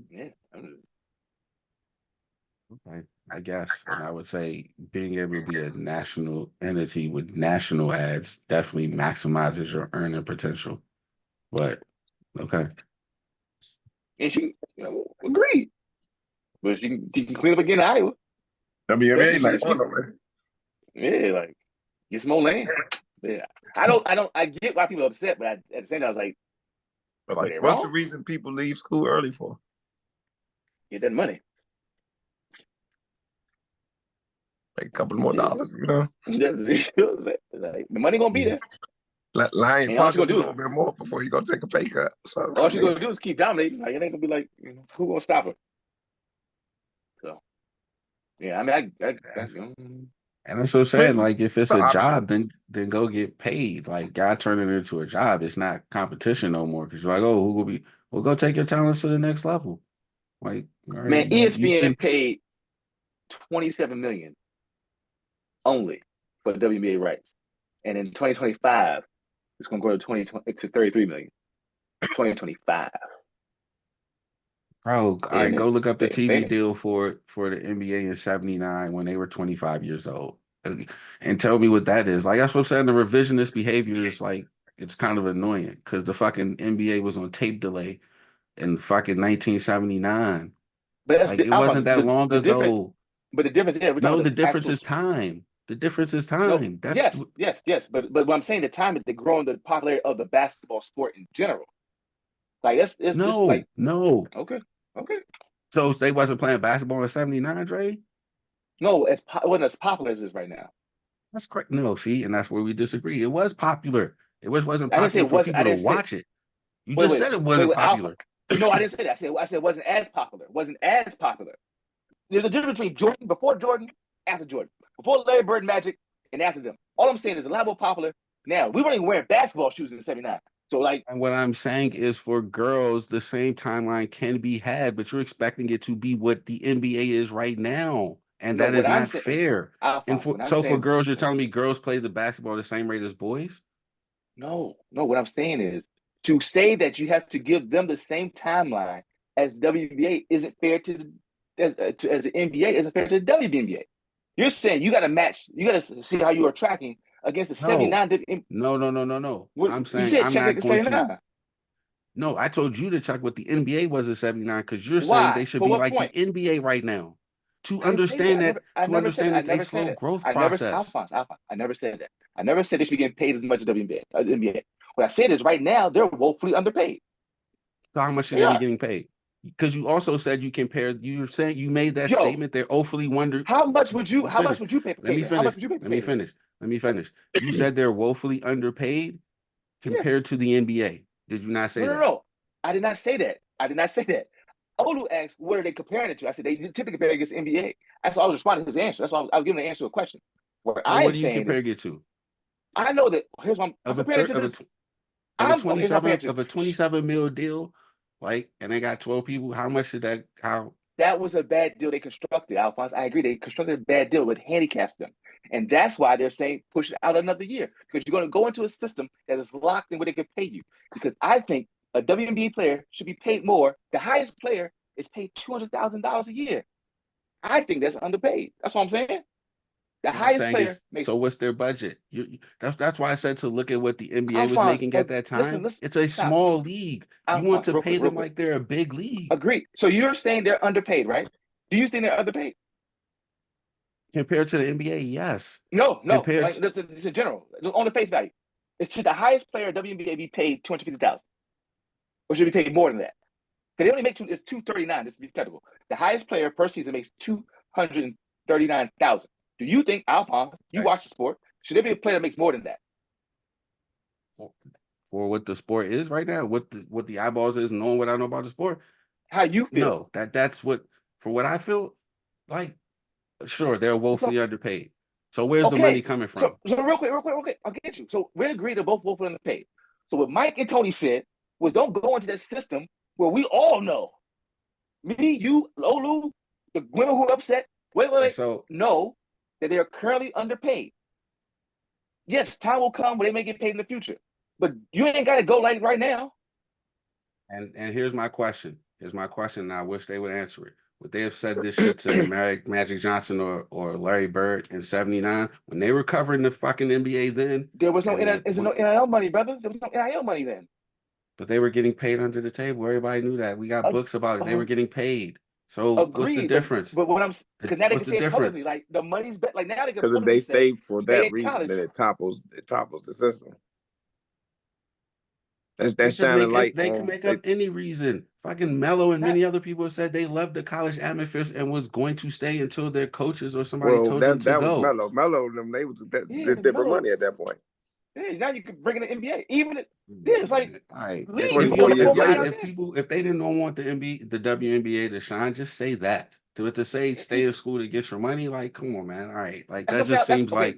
Yeah. Okay, I guess, and I would say being able to be a national entity with national ads definitely maximizes your earning potential. But okay, And agreed. But she can clean up again in Iowa. WNBA Especially like if she, yeah, like get some more land. Yeah. I get why people are upset, but at the same time, I was like, but were like, they what's the wrong? reason people leave school early for? Get that money. Like a couple more dollars, you know? Like, the money gonna be there. Line your And all you pockets gonna a do little bit more before you go take a pay cut. So all I you mean, gonna do is keep dominating. Like it ain't gonna be like, who gonna stop her? So yeah, I mean and that's what I'm but saying. Like, if it's it's an a option. job, then go get paid. Like, God turn it into a job. It's not competition no more because you're like, oh, who will be? Well, go take your talents to the next level. Like, all right, man, you ESPN can. paid 27 million only for WNBA rights. And in 2025, it's gonna go to 33 million. 2025. Bro, all right, And go look up the TV fair. deal for the NBA in '79 when they were 25 years old, and tell me what that is. Like that's what I'm saying. The revisionist behavior is like it's kind of annoying because the fucking NBA was on tape delay in fucking 1979. But Like it I'm wasn't talking that long the difference. ago. But the difference is we're talking No, about the the difference actual. is time. The difference is No, time. That's yes. But what I'm saying, the time that they're growing the popularity of the basketball sport in general. Like it's like no. okay, okay. So they wasn't playing basketball in '79, Dre. No, it wasn't as popular as it is right now. That's correct. No, see, and that's where we disagree. It was popular. It wasn't I didn't say popular it for wasn't. people I to didn't say. watch it. You just said it Wait, wasn't wait. Alpha. popular. No, I didn't say that. I said it wasn't as popular. It wasn't as popular. There's a difference between Jordan before Jordan, after Jordan, before Larry Bird, Magic, and after them. All I'm saying is a lot more popular now. We weren't even wearing basketball shoes in '79. So like, And what I'm saying is for girls, the same timeline can be had, but you're expecting it to be what the NBA is right now. And no, that what is I'm not saying, fair. And Alphonse, for what I'm so for saying, girls, you're telling me girls play the basketball the same rate as boys? no, what I'm saying is to say that you have to give them the same timeline as WNBA isn't fair to as the NBA isn't fair to the WNBA. You're saying you got to match, you got to see how you are tracking against the No, 79. no. What I'm you saying said, I'm check it not the going same to. nine. No, I told you to check what the NBA was at 79 because you're saying they Why? should For be what like the point? NBA right now. To I didn't say that. understand that, I to never said understand that. I it's a never said slow that. growth I never, process. Alphonse. I never said that. I never said they should be getting paid as much as WNBA, NBA. What I said is right now they're woefully underpaid. So how much should They they be are. getting paid? Because you also said you compared, you were saying you made that Yo, statement, they're awfully wonder. how much would Let you? me How much finish. would you pay for Let me Caitlyn? How much finish. would you pay for Let me Caitlyn? finish. Let me finish. You said they're woefully underpaid Yeah. compared to the NBA. Did you not say that? No. I did not say that. I did not say that. Olu asked, "What are they comparing it to?" I said they typically compare it against NBA. That's why I was responding to his answer. That's why I was giving an answer to a question. What Well, I what am do you saying is, compare it to? I know that. Here's what I'm Of a comparing it third to this. of a I'm okay. Here's my 27 answer. of a 27 mil deal, like, and they got 12 people. How much did that? How? That was a bad deal they constructed, Alphonse. I agree. They constructed a bad deal. It handicaps them. And that's why they're saying push it out another year because you're going to go into a system that is locked in where they can pay you. Because I think a WNBA player should be paid more. The highest player is paid $200,000 a year. I think that's underpaid. That's what I'm saying. The What I'm highest saying player is, makes so what's their budget? That's why I said to look at what the NBA was Alphonse. making at that time. Listen, It's a stop. small league. You want Alphonse, to pay real them quick. like they're a big league Agree. So you're saying they're underpaid, right? Do you think they're underpaid? compared to the NBA. Yes, No. compared Like to, this in general, on the face value. Should the highest player at WNBA be paid 250,000, or should he be paid more than that? Because they only make it's 239. This to be technical. The highest player per season makes 239,000. Do you think Alpine? You okay, watch the sport. Should there be a player that makes more than that? for, for what the sport is right now, what the eyeballs is, knowing what I know about the sport. How you feel? No, that's what for what I feel like. Sure, they're So woefully underpaid. So where's the money okay. coming So from? so real quick. I'll get you. So we agree they're both underpaid. So what Mike and Tony said was don't go into that system where we all know me, you, Lolu, the women who are upset, And wait, so know that they are currently underpaid. Yes, time will come where they may get paid in the future, but you ain't got to go like right now. and here's my question. Here's my question, and I wish they would answer it. Would they have said this shit to Magic Johnson or Larry Bird in '79 when they were covering the fucking NBA then? There was no And they no NIL money, brother. There was no NIL money then. but they were getting paid under the table. Everybody knew that. We got Uh, books about it. They uh, were getting paid. So what's the Agreed, difference? but what I'm because now they What's can the say it publicly. difference? Like the money's bet. Like now they can Because if they publicly say, stay for stay that at reason, then college. it topples the system. That's shining light They could on make they. up any reason. Fucking Mello and Not many other people have said they loved the college atmosphere and was going to stay until their coaches or somebody Well, told them to that was go. Mello. Mello and them, they was yeah, it's different Melo. money at that point. Yeah, now you can bring in the NBA. Even yeah, it's like All right. the It's league. You can 24 go to years more money later. out there. If they didn't want the NBA, the WNBA to shine, just say that. To say stay in school to get your money, like, come on, man. All right. Like That's that what I'm just saying. That's seems okay. like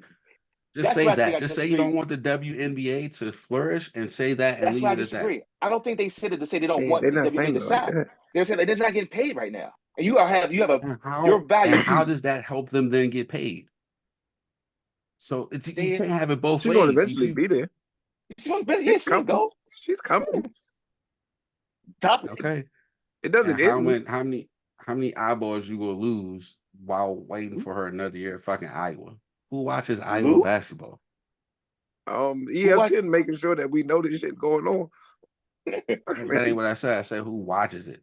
just That's say where I think that. I Just say you don't disagree. want the WNBA to flourish and say that and That's why leave I it at that. disagree. I don't think they said it to say they don't They're want the not WNBA saying to it like shine. that. They're saying they're not getting paid right now, and you have a your And value is how huge. does that help them then get paid? So you Stay in. can't have it both She's going to ways. If eventually you be there. She wants better. Yeah, She's she can coming. go. She's coming. Top. okay, It and doesn't end. how many eyeballs you gonna lose while waiting for her another year at fucking Iowa? Who watches Iowa Lou. basketball? Who watch? ESPN making sure that we know this shit going on. I That ain't mean, what I said. I said who watches it.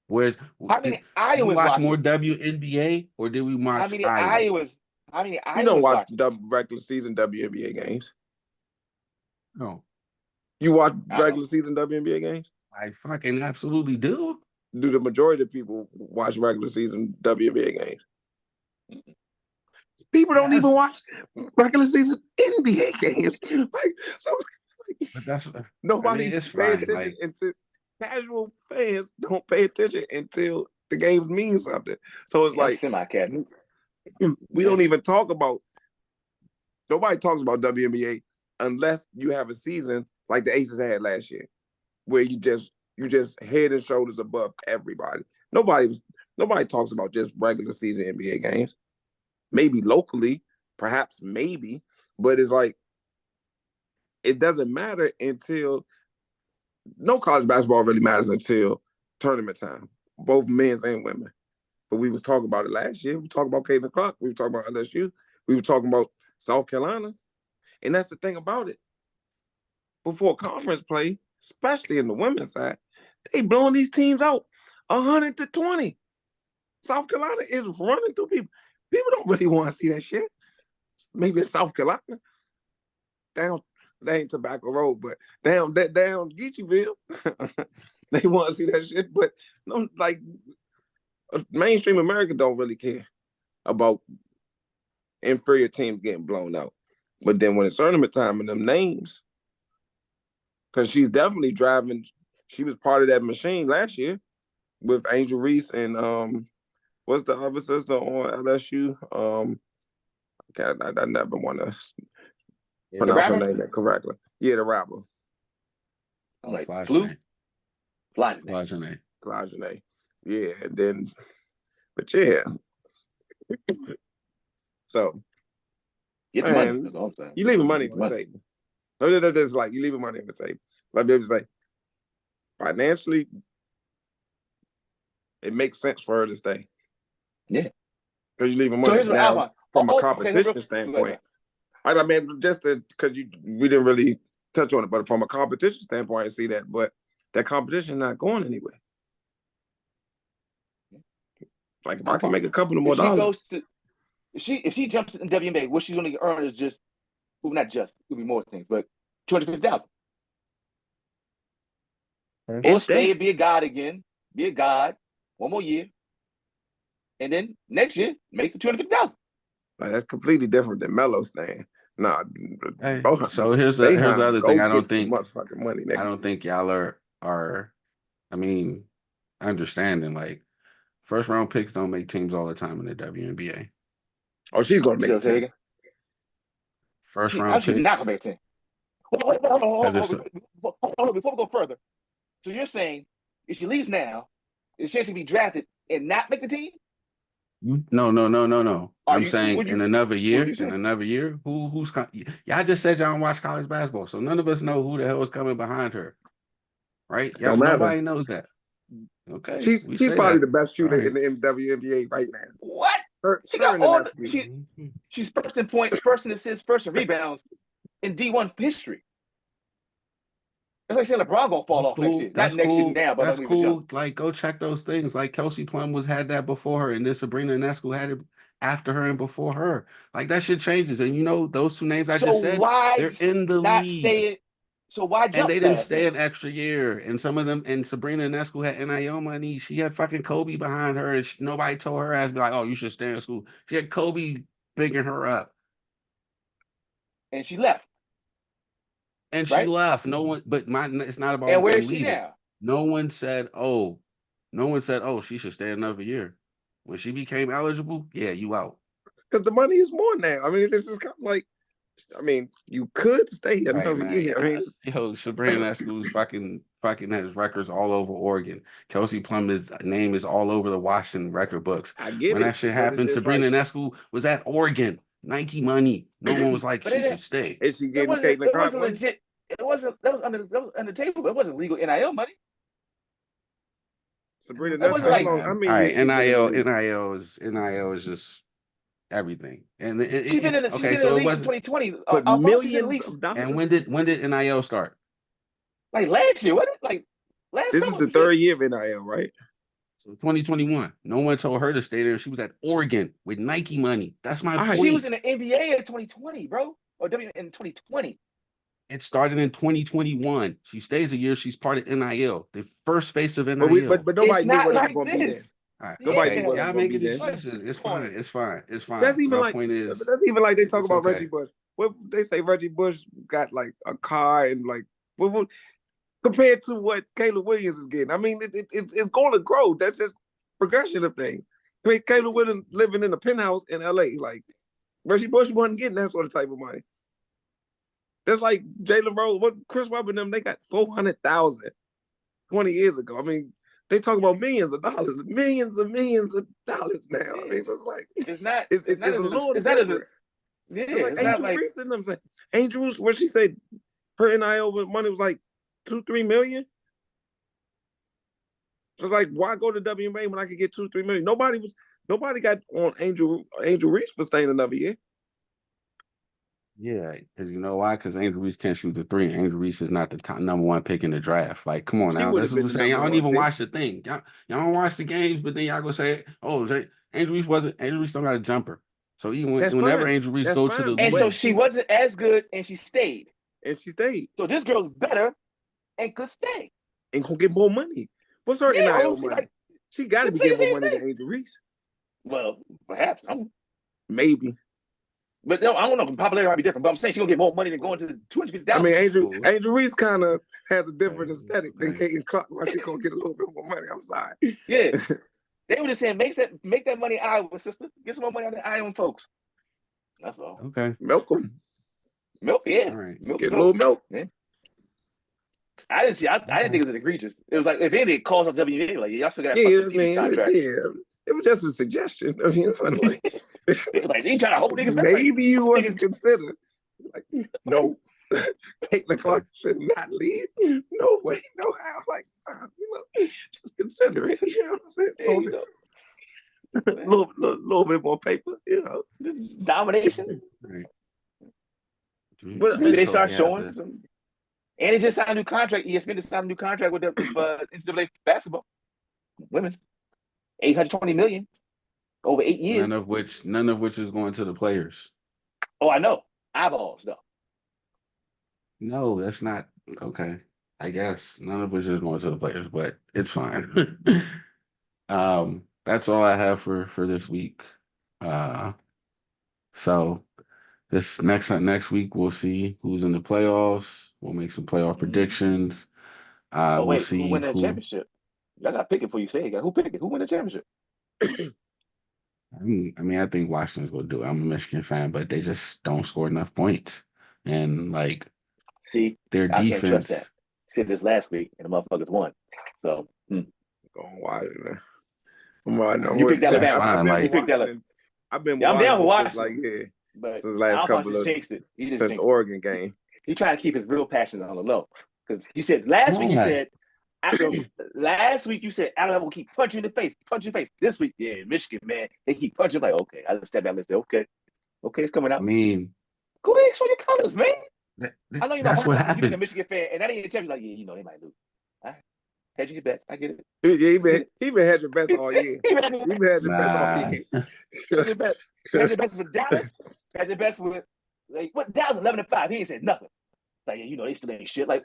Where's How did many we Iowans watch watch more it? WNBA or did we How watch many Iowa? Iowans? How many you don't Iowans watch watch it? regular season WNBA games. No, You watch I don't. regular season WNBA games? I fucking absolutely do. Do the majority of people watch regular season WNBA games? People don't even watch regular season NBA games. But that's nobody it's pay fine. attention until casual fans don't pay attention until the games mean something. So it's like semi-casual. We don't even talk about. Nobody talks about WNBA unless you have a season like the Aces had last year, where you just head and shoulders above everybody. Nobody talks about just regular season NBA games. Maybe locally, perhaps maybe, but it's like it doesn't matter until no college basketball really matters until tournament time, both men's and women. But we was talking about it last year. We talked about Caitlyn Clark. We were talking about LSU. We were talking about South Carolina. And that's the thing about it. Before conference play, especially in the women's side, they blowing these teams out 100-20. South Carolina is running through people. People don't really want to see that shit. Maybe in South Carolina. Down, they ain't Tobacco Road, but down Geecheville. They want to see that shit. But no, like mainstream America don't really care about inferior teams getting blown out. But then when it's tournament time and them names, because she's definitely driving, she was part of that machine last year with Angel Reese and what's the other sister on LSU? I never want to pronounce her name correctly. Yeah, the rapper. Like Flagene. Yeah, and then, but yeah. So, get the money. That's all I'm saying. You leaving money on the table. That's just like you leaving money on the table. Like they was like, financially, it makes sense for her to stay. Yeah, because you leaving money. So now from a competition standpoint. I mean, just because we didn't really touch on it, but from a competition standpoint, I see that. But that competition not going anywhere. Like if I can make a couple of more dollars. If she jumps in WNBA, what she's going to earn is just, well, not just, it'll be more things, but $250,000. Or stay and be a god again, be a god one more year, and then next year make the $250,000. Like that's completely different than Melo's thing. Nah. Hey, so here's the other thing. I don't think motherfucking money. Nigga. I don't think y'all are. I mean, understanding like first round picks don't make teams all the time in the WNBA. Oh, she's gonna make a team. First round picks. Not gonna make a team. Hold on, before we go further. So you're saying if she leaves now, is she to be drafted and not make the team? No. I'm saying in another year, who's y'all just said y'all don't watch college basketball, so none of us know who the hell is coming behind her, right? Yeah, nobody knows that. Okay, she's probably the best shooter in the WNBA right now. What? She got all. She's first in points, first in assists, first in rebounds in D1 history. It's like saying LeBron gonna fall off next year. That's cool. That's cool. Like, go check those things. Like Kelsey Plum had that before her, and then Sabrina Ionescu had it after her and before her. Like that shit changes, and you know those two names I just said, they're in the league. So why jump? And they didn't stay an extra year. And some of them, and Sabrina Ionescu had NIL money. She had fucking Kobe behind her, and nobody told her ass be like, "Oh, you should stay in school." She had Kobe bigging her up, and she left. And she left. No one, but it's not about. And where is she now? No one said, oh, she should stay another year. When she became eligible, yeah, you out. Because the money is more now. I mean, this is kind of like, you could stay another year. I mean, Sabrina Ionescu's fucking has records all over Oregon. Kelsey Plum's name is all over the Washington record books. I get when that shit happened, Sabrina Ionescu was at Oregon. Nike money. No one was like, she should stay. Is she getting Caitlyn Clark money? Legit. It wasn't. That was under the table. It wasn't legal NIL money. Sabrina, that's how long. All right, NIL is just everything. And she's been in the league since 2020. But millions of dollars. And when did NIL start? Like last year, wasn't it? Like last. This is the third year of NIL, right? So 2021. No one told her to stay there. She was at Oregon with Nike money. That's my point. She was in the NBA in 2020, bro, or in 2020. It started in 2021. She stays a year. She's part of NIL, the first face of NIL. But nobody knew what it was going to be then. All right. Nobody Okay. knew what Yeah. was Y'all gonna be making there. excuses. It's fine. It's fine. It's That's fine. even My like point is, that's even like they talk it's about okay. Reggie Bush. What they say Reggie Bush got like a car and like what compared to what Caleb Williams is getting. I mean, it's going to grow. That's just progression of things. I mean, Caleb Williams living in a penthouse in LA, like Reggie Bush wasn't getting that sort of type of money. That's like Jalen Rose, what Chris Webber and them, they got 400,000 20 years ago. I mean, they talk about millions of dollars now. I mean, it's like It's not. it's It's not a as. little It's not as. different. Yeah. It's like It's not Angel like. Reese and them saying Angel Reese, what she said, her NIL money was like 2-3 million. So like, why go to WNBA when I could get 2-3 million? Nobody got on Angel Reese for staying another year. Yeah, because you know why? Because Angel Reese can't shoot the three. Angel Reese is not the top number one pick in the draft. Like, come on She now. would That's have what been I'm the saying. Y'all number don't one even pick. watch the thing. Y'all don't watch the games, but then y'all go say, oh, Angel Reese don't got a jumper. So even That's whenever fine. Angel Reese That's go to the fine. And league, so she wasn't as good, and she stayed. And she stayed So this girl's better and could stay. and gonna get more money. What's her Yeah, NIL she money? like. She got to I'm be saying getting the more same money thing. than Angel Reese. Well, perhaps. Maybe. But no, I don't know. Popularity might be different. But I'm saying she's gonna get more money than going to the I mean, 250,000. Angel Reese kind of has a different aesthetic than Okay. Caitlyn Clark. Why she gonna get a little bit more money? I'm sorry. Yeah, they were just saying make that money Iowa, sister. Get some more money out of the Iowa folks. That's all. okay. Milk them. Milk, yeah. All right. Milk, Get a little milk. Yeah. I didn't see. I didn't think it was egregious. It was like if anything, it calls up WNBA. Like y'all still got a Yeah, fucking I TV mean, contract. it was just a suggestion. I mean, like, It's like they trying to hold niggas back. maybe you want to niggas. consider. Like, no, Caitlyn Clark should not leave. No way, no how. Like, just consider it. You know what I'm saying? Yeah, Little bit more paper. domination. Right. But Maybe they So start we have showing some. And they just signed a new contract. ESPN just signed a new contract with the NCAA basketball women. $820 million over 8 years. none of which is going to the players. Oh, I know. Eyeballs though. No, that's not okay. I guess none of which is going to the players, but it's fine. That's all I have for this week. So this next week we'll see who's in the playoffs. We'll make some playoff predictions. Oh We'll wait, who see win that who. championship? Y'all got to pick it before you say it. Who pick it? Who win the championship? I think Washington's gonna do it. I'm a Michigan fan, but they just don't score enough points, and like See, their I can't trust that. defense. Said this last week, and the motherfuckers won. So going wide, man. I'm riding. you picked That's Alabama. fine. You Like picked Alabama. I've been Yeah, I'm down with Washington since like Washington. But since the last Alphonse couple just of jinxed it. He just since the jinxed it. Oregon game. He trying to keep his real passion on the low. Because he said last week, he why? said, last week you said Alabama will keep punching in the face, punching in the face. This week, yeah, Michigan, man, they keep punching. Like, okay, I just sat back and said, okay, it's coming I out. mean, Go ahead, show your colors, man. I know you're not that's what hoping. You being a happened. Michigan fan, and I didn't tell you like, yeah, they might lose. I had you bet. I get it. Yeah, he been had your best all year. He been had your best all Nah. year. Had your best with Dallas. Had your best with like what Dallas 11-5. He ain't said nothing. Like they still ain't shit. Like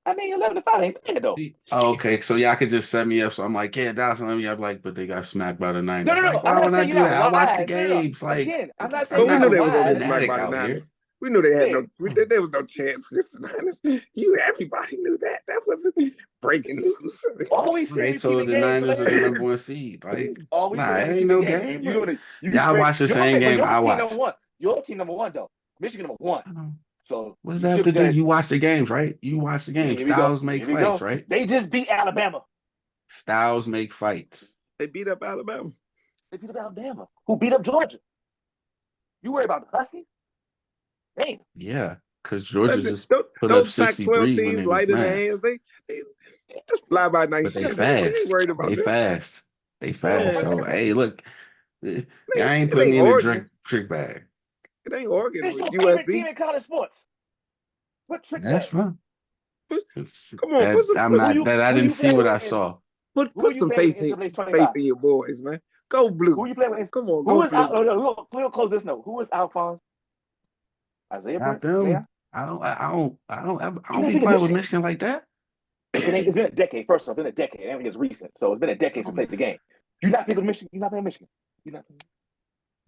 11-5 ain't bad though. Oh, okay, so y'all could just set me up. So I'm like, yeah, that's let me. I'm like, but they got smacked by the Niners. No. Like, I'm why not would I saying do you're that? not I watch the wise. games. No. Like, Again, I'm not saying But you're we knew not they was gonna wise. get smacked fanatic by the out here. Niners. We knew they had there was no chance against the Niners. Everybody knew that. That wasn't breaking news. All we said Right, we so keeping the games. Niners are the number one seed. Like, All we nah, said it we ain't keeping no games. game. You Y'all spread watch the same game I your team watch. number one. Your team number one though. Michigan number one. So What does that have to do? You watch the games, right? You watch the games. Here we go. Styles make Here we fights, go. right? They just beat Alabama. Styles make fights. They beat up Alabama. They beat up Alabama. Who beat up Georgia? You worry about the Huskies? Damn. Yeah, because Georgia just put up Those Pac-12 63 when teams they was light in the mad. hands. They just fly by night But they shit, man. We fast. ain't worried about They that. fast. They fast. So, hey, look, I ain't It putting ain't me in a Oregon. trick bag. It ain't Oregon It's with your favorite team USC. in college sports. What trick That's bag? fine. Come on, put some. I'm not that I who didn't you see play what I with in, saw. Put who you some play with faith in in NCAA 25? your boys, man. Go blue. Who you play with? Come on, Who go is blue. we'll close this note. Who is Alphonse? Isaiah Not Brent? Yeah. them. I don't be Even playing with Michigan. Michigan like that. It's been a decade. First off, it's been a decade. Everything is recent. So it's been a decade since played the game. You're not picking Michigan. You're not picking Michigan. You're not.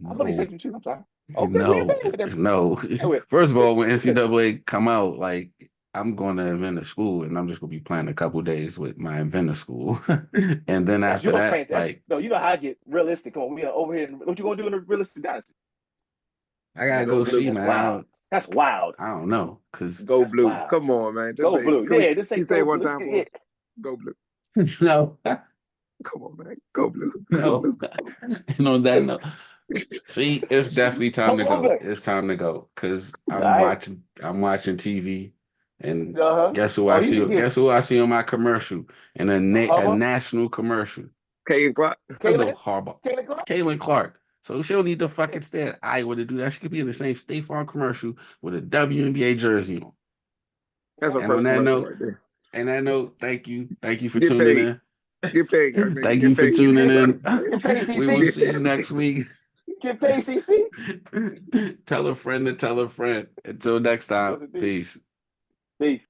I'm really No, taking you too. I'm sorry. Okay, we no, with them. no. Anyway. First of all, when NCAA come out, like I'm going to inventor school, and I'm just gonna be playing a couple days with my inventor school, and then That's after yours, that, fantastic. like No, you know how I get realistic. Come on, we are over here. What you gonna do in a realistic dynasty? I gotta Go go blue. see, That's man. wild. That's wild. I don't know, cause Go That's blue. wild. Come on, man. Just Go say, blue. can we, Yeah, just say you say go it one blue. time for us? Go blue. no, Come on, man. Go blue. Go no, blue. no, that no. See, it's definitely time to Come on go. back. It's time to go because All right. I'm watching TV, and Uh-huh. guess who Oh, I he see? here. Guess who I see on my commercial and a Uh-huh. national commercial. Caitlyn Clark. A little Caitlyn? Harbaugh, Caitlyn Clark? Caitlyn Clark. So she don't need to fucking stay at Iowa to do that. She could be in the same State Farm commercial with a WNBA jersey on. That's her And on first that commercial note, right there. thank you for Get tuning paid. in. Get paid, young man. Thank you Get for paid. tuning in. Get paid, We will CC. see you next week. Get paid, CC. Tell a friend to tell a friend. Until next time, Yes, indeed. peace. Peace.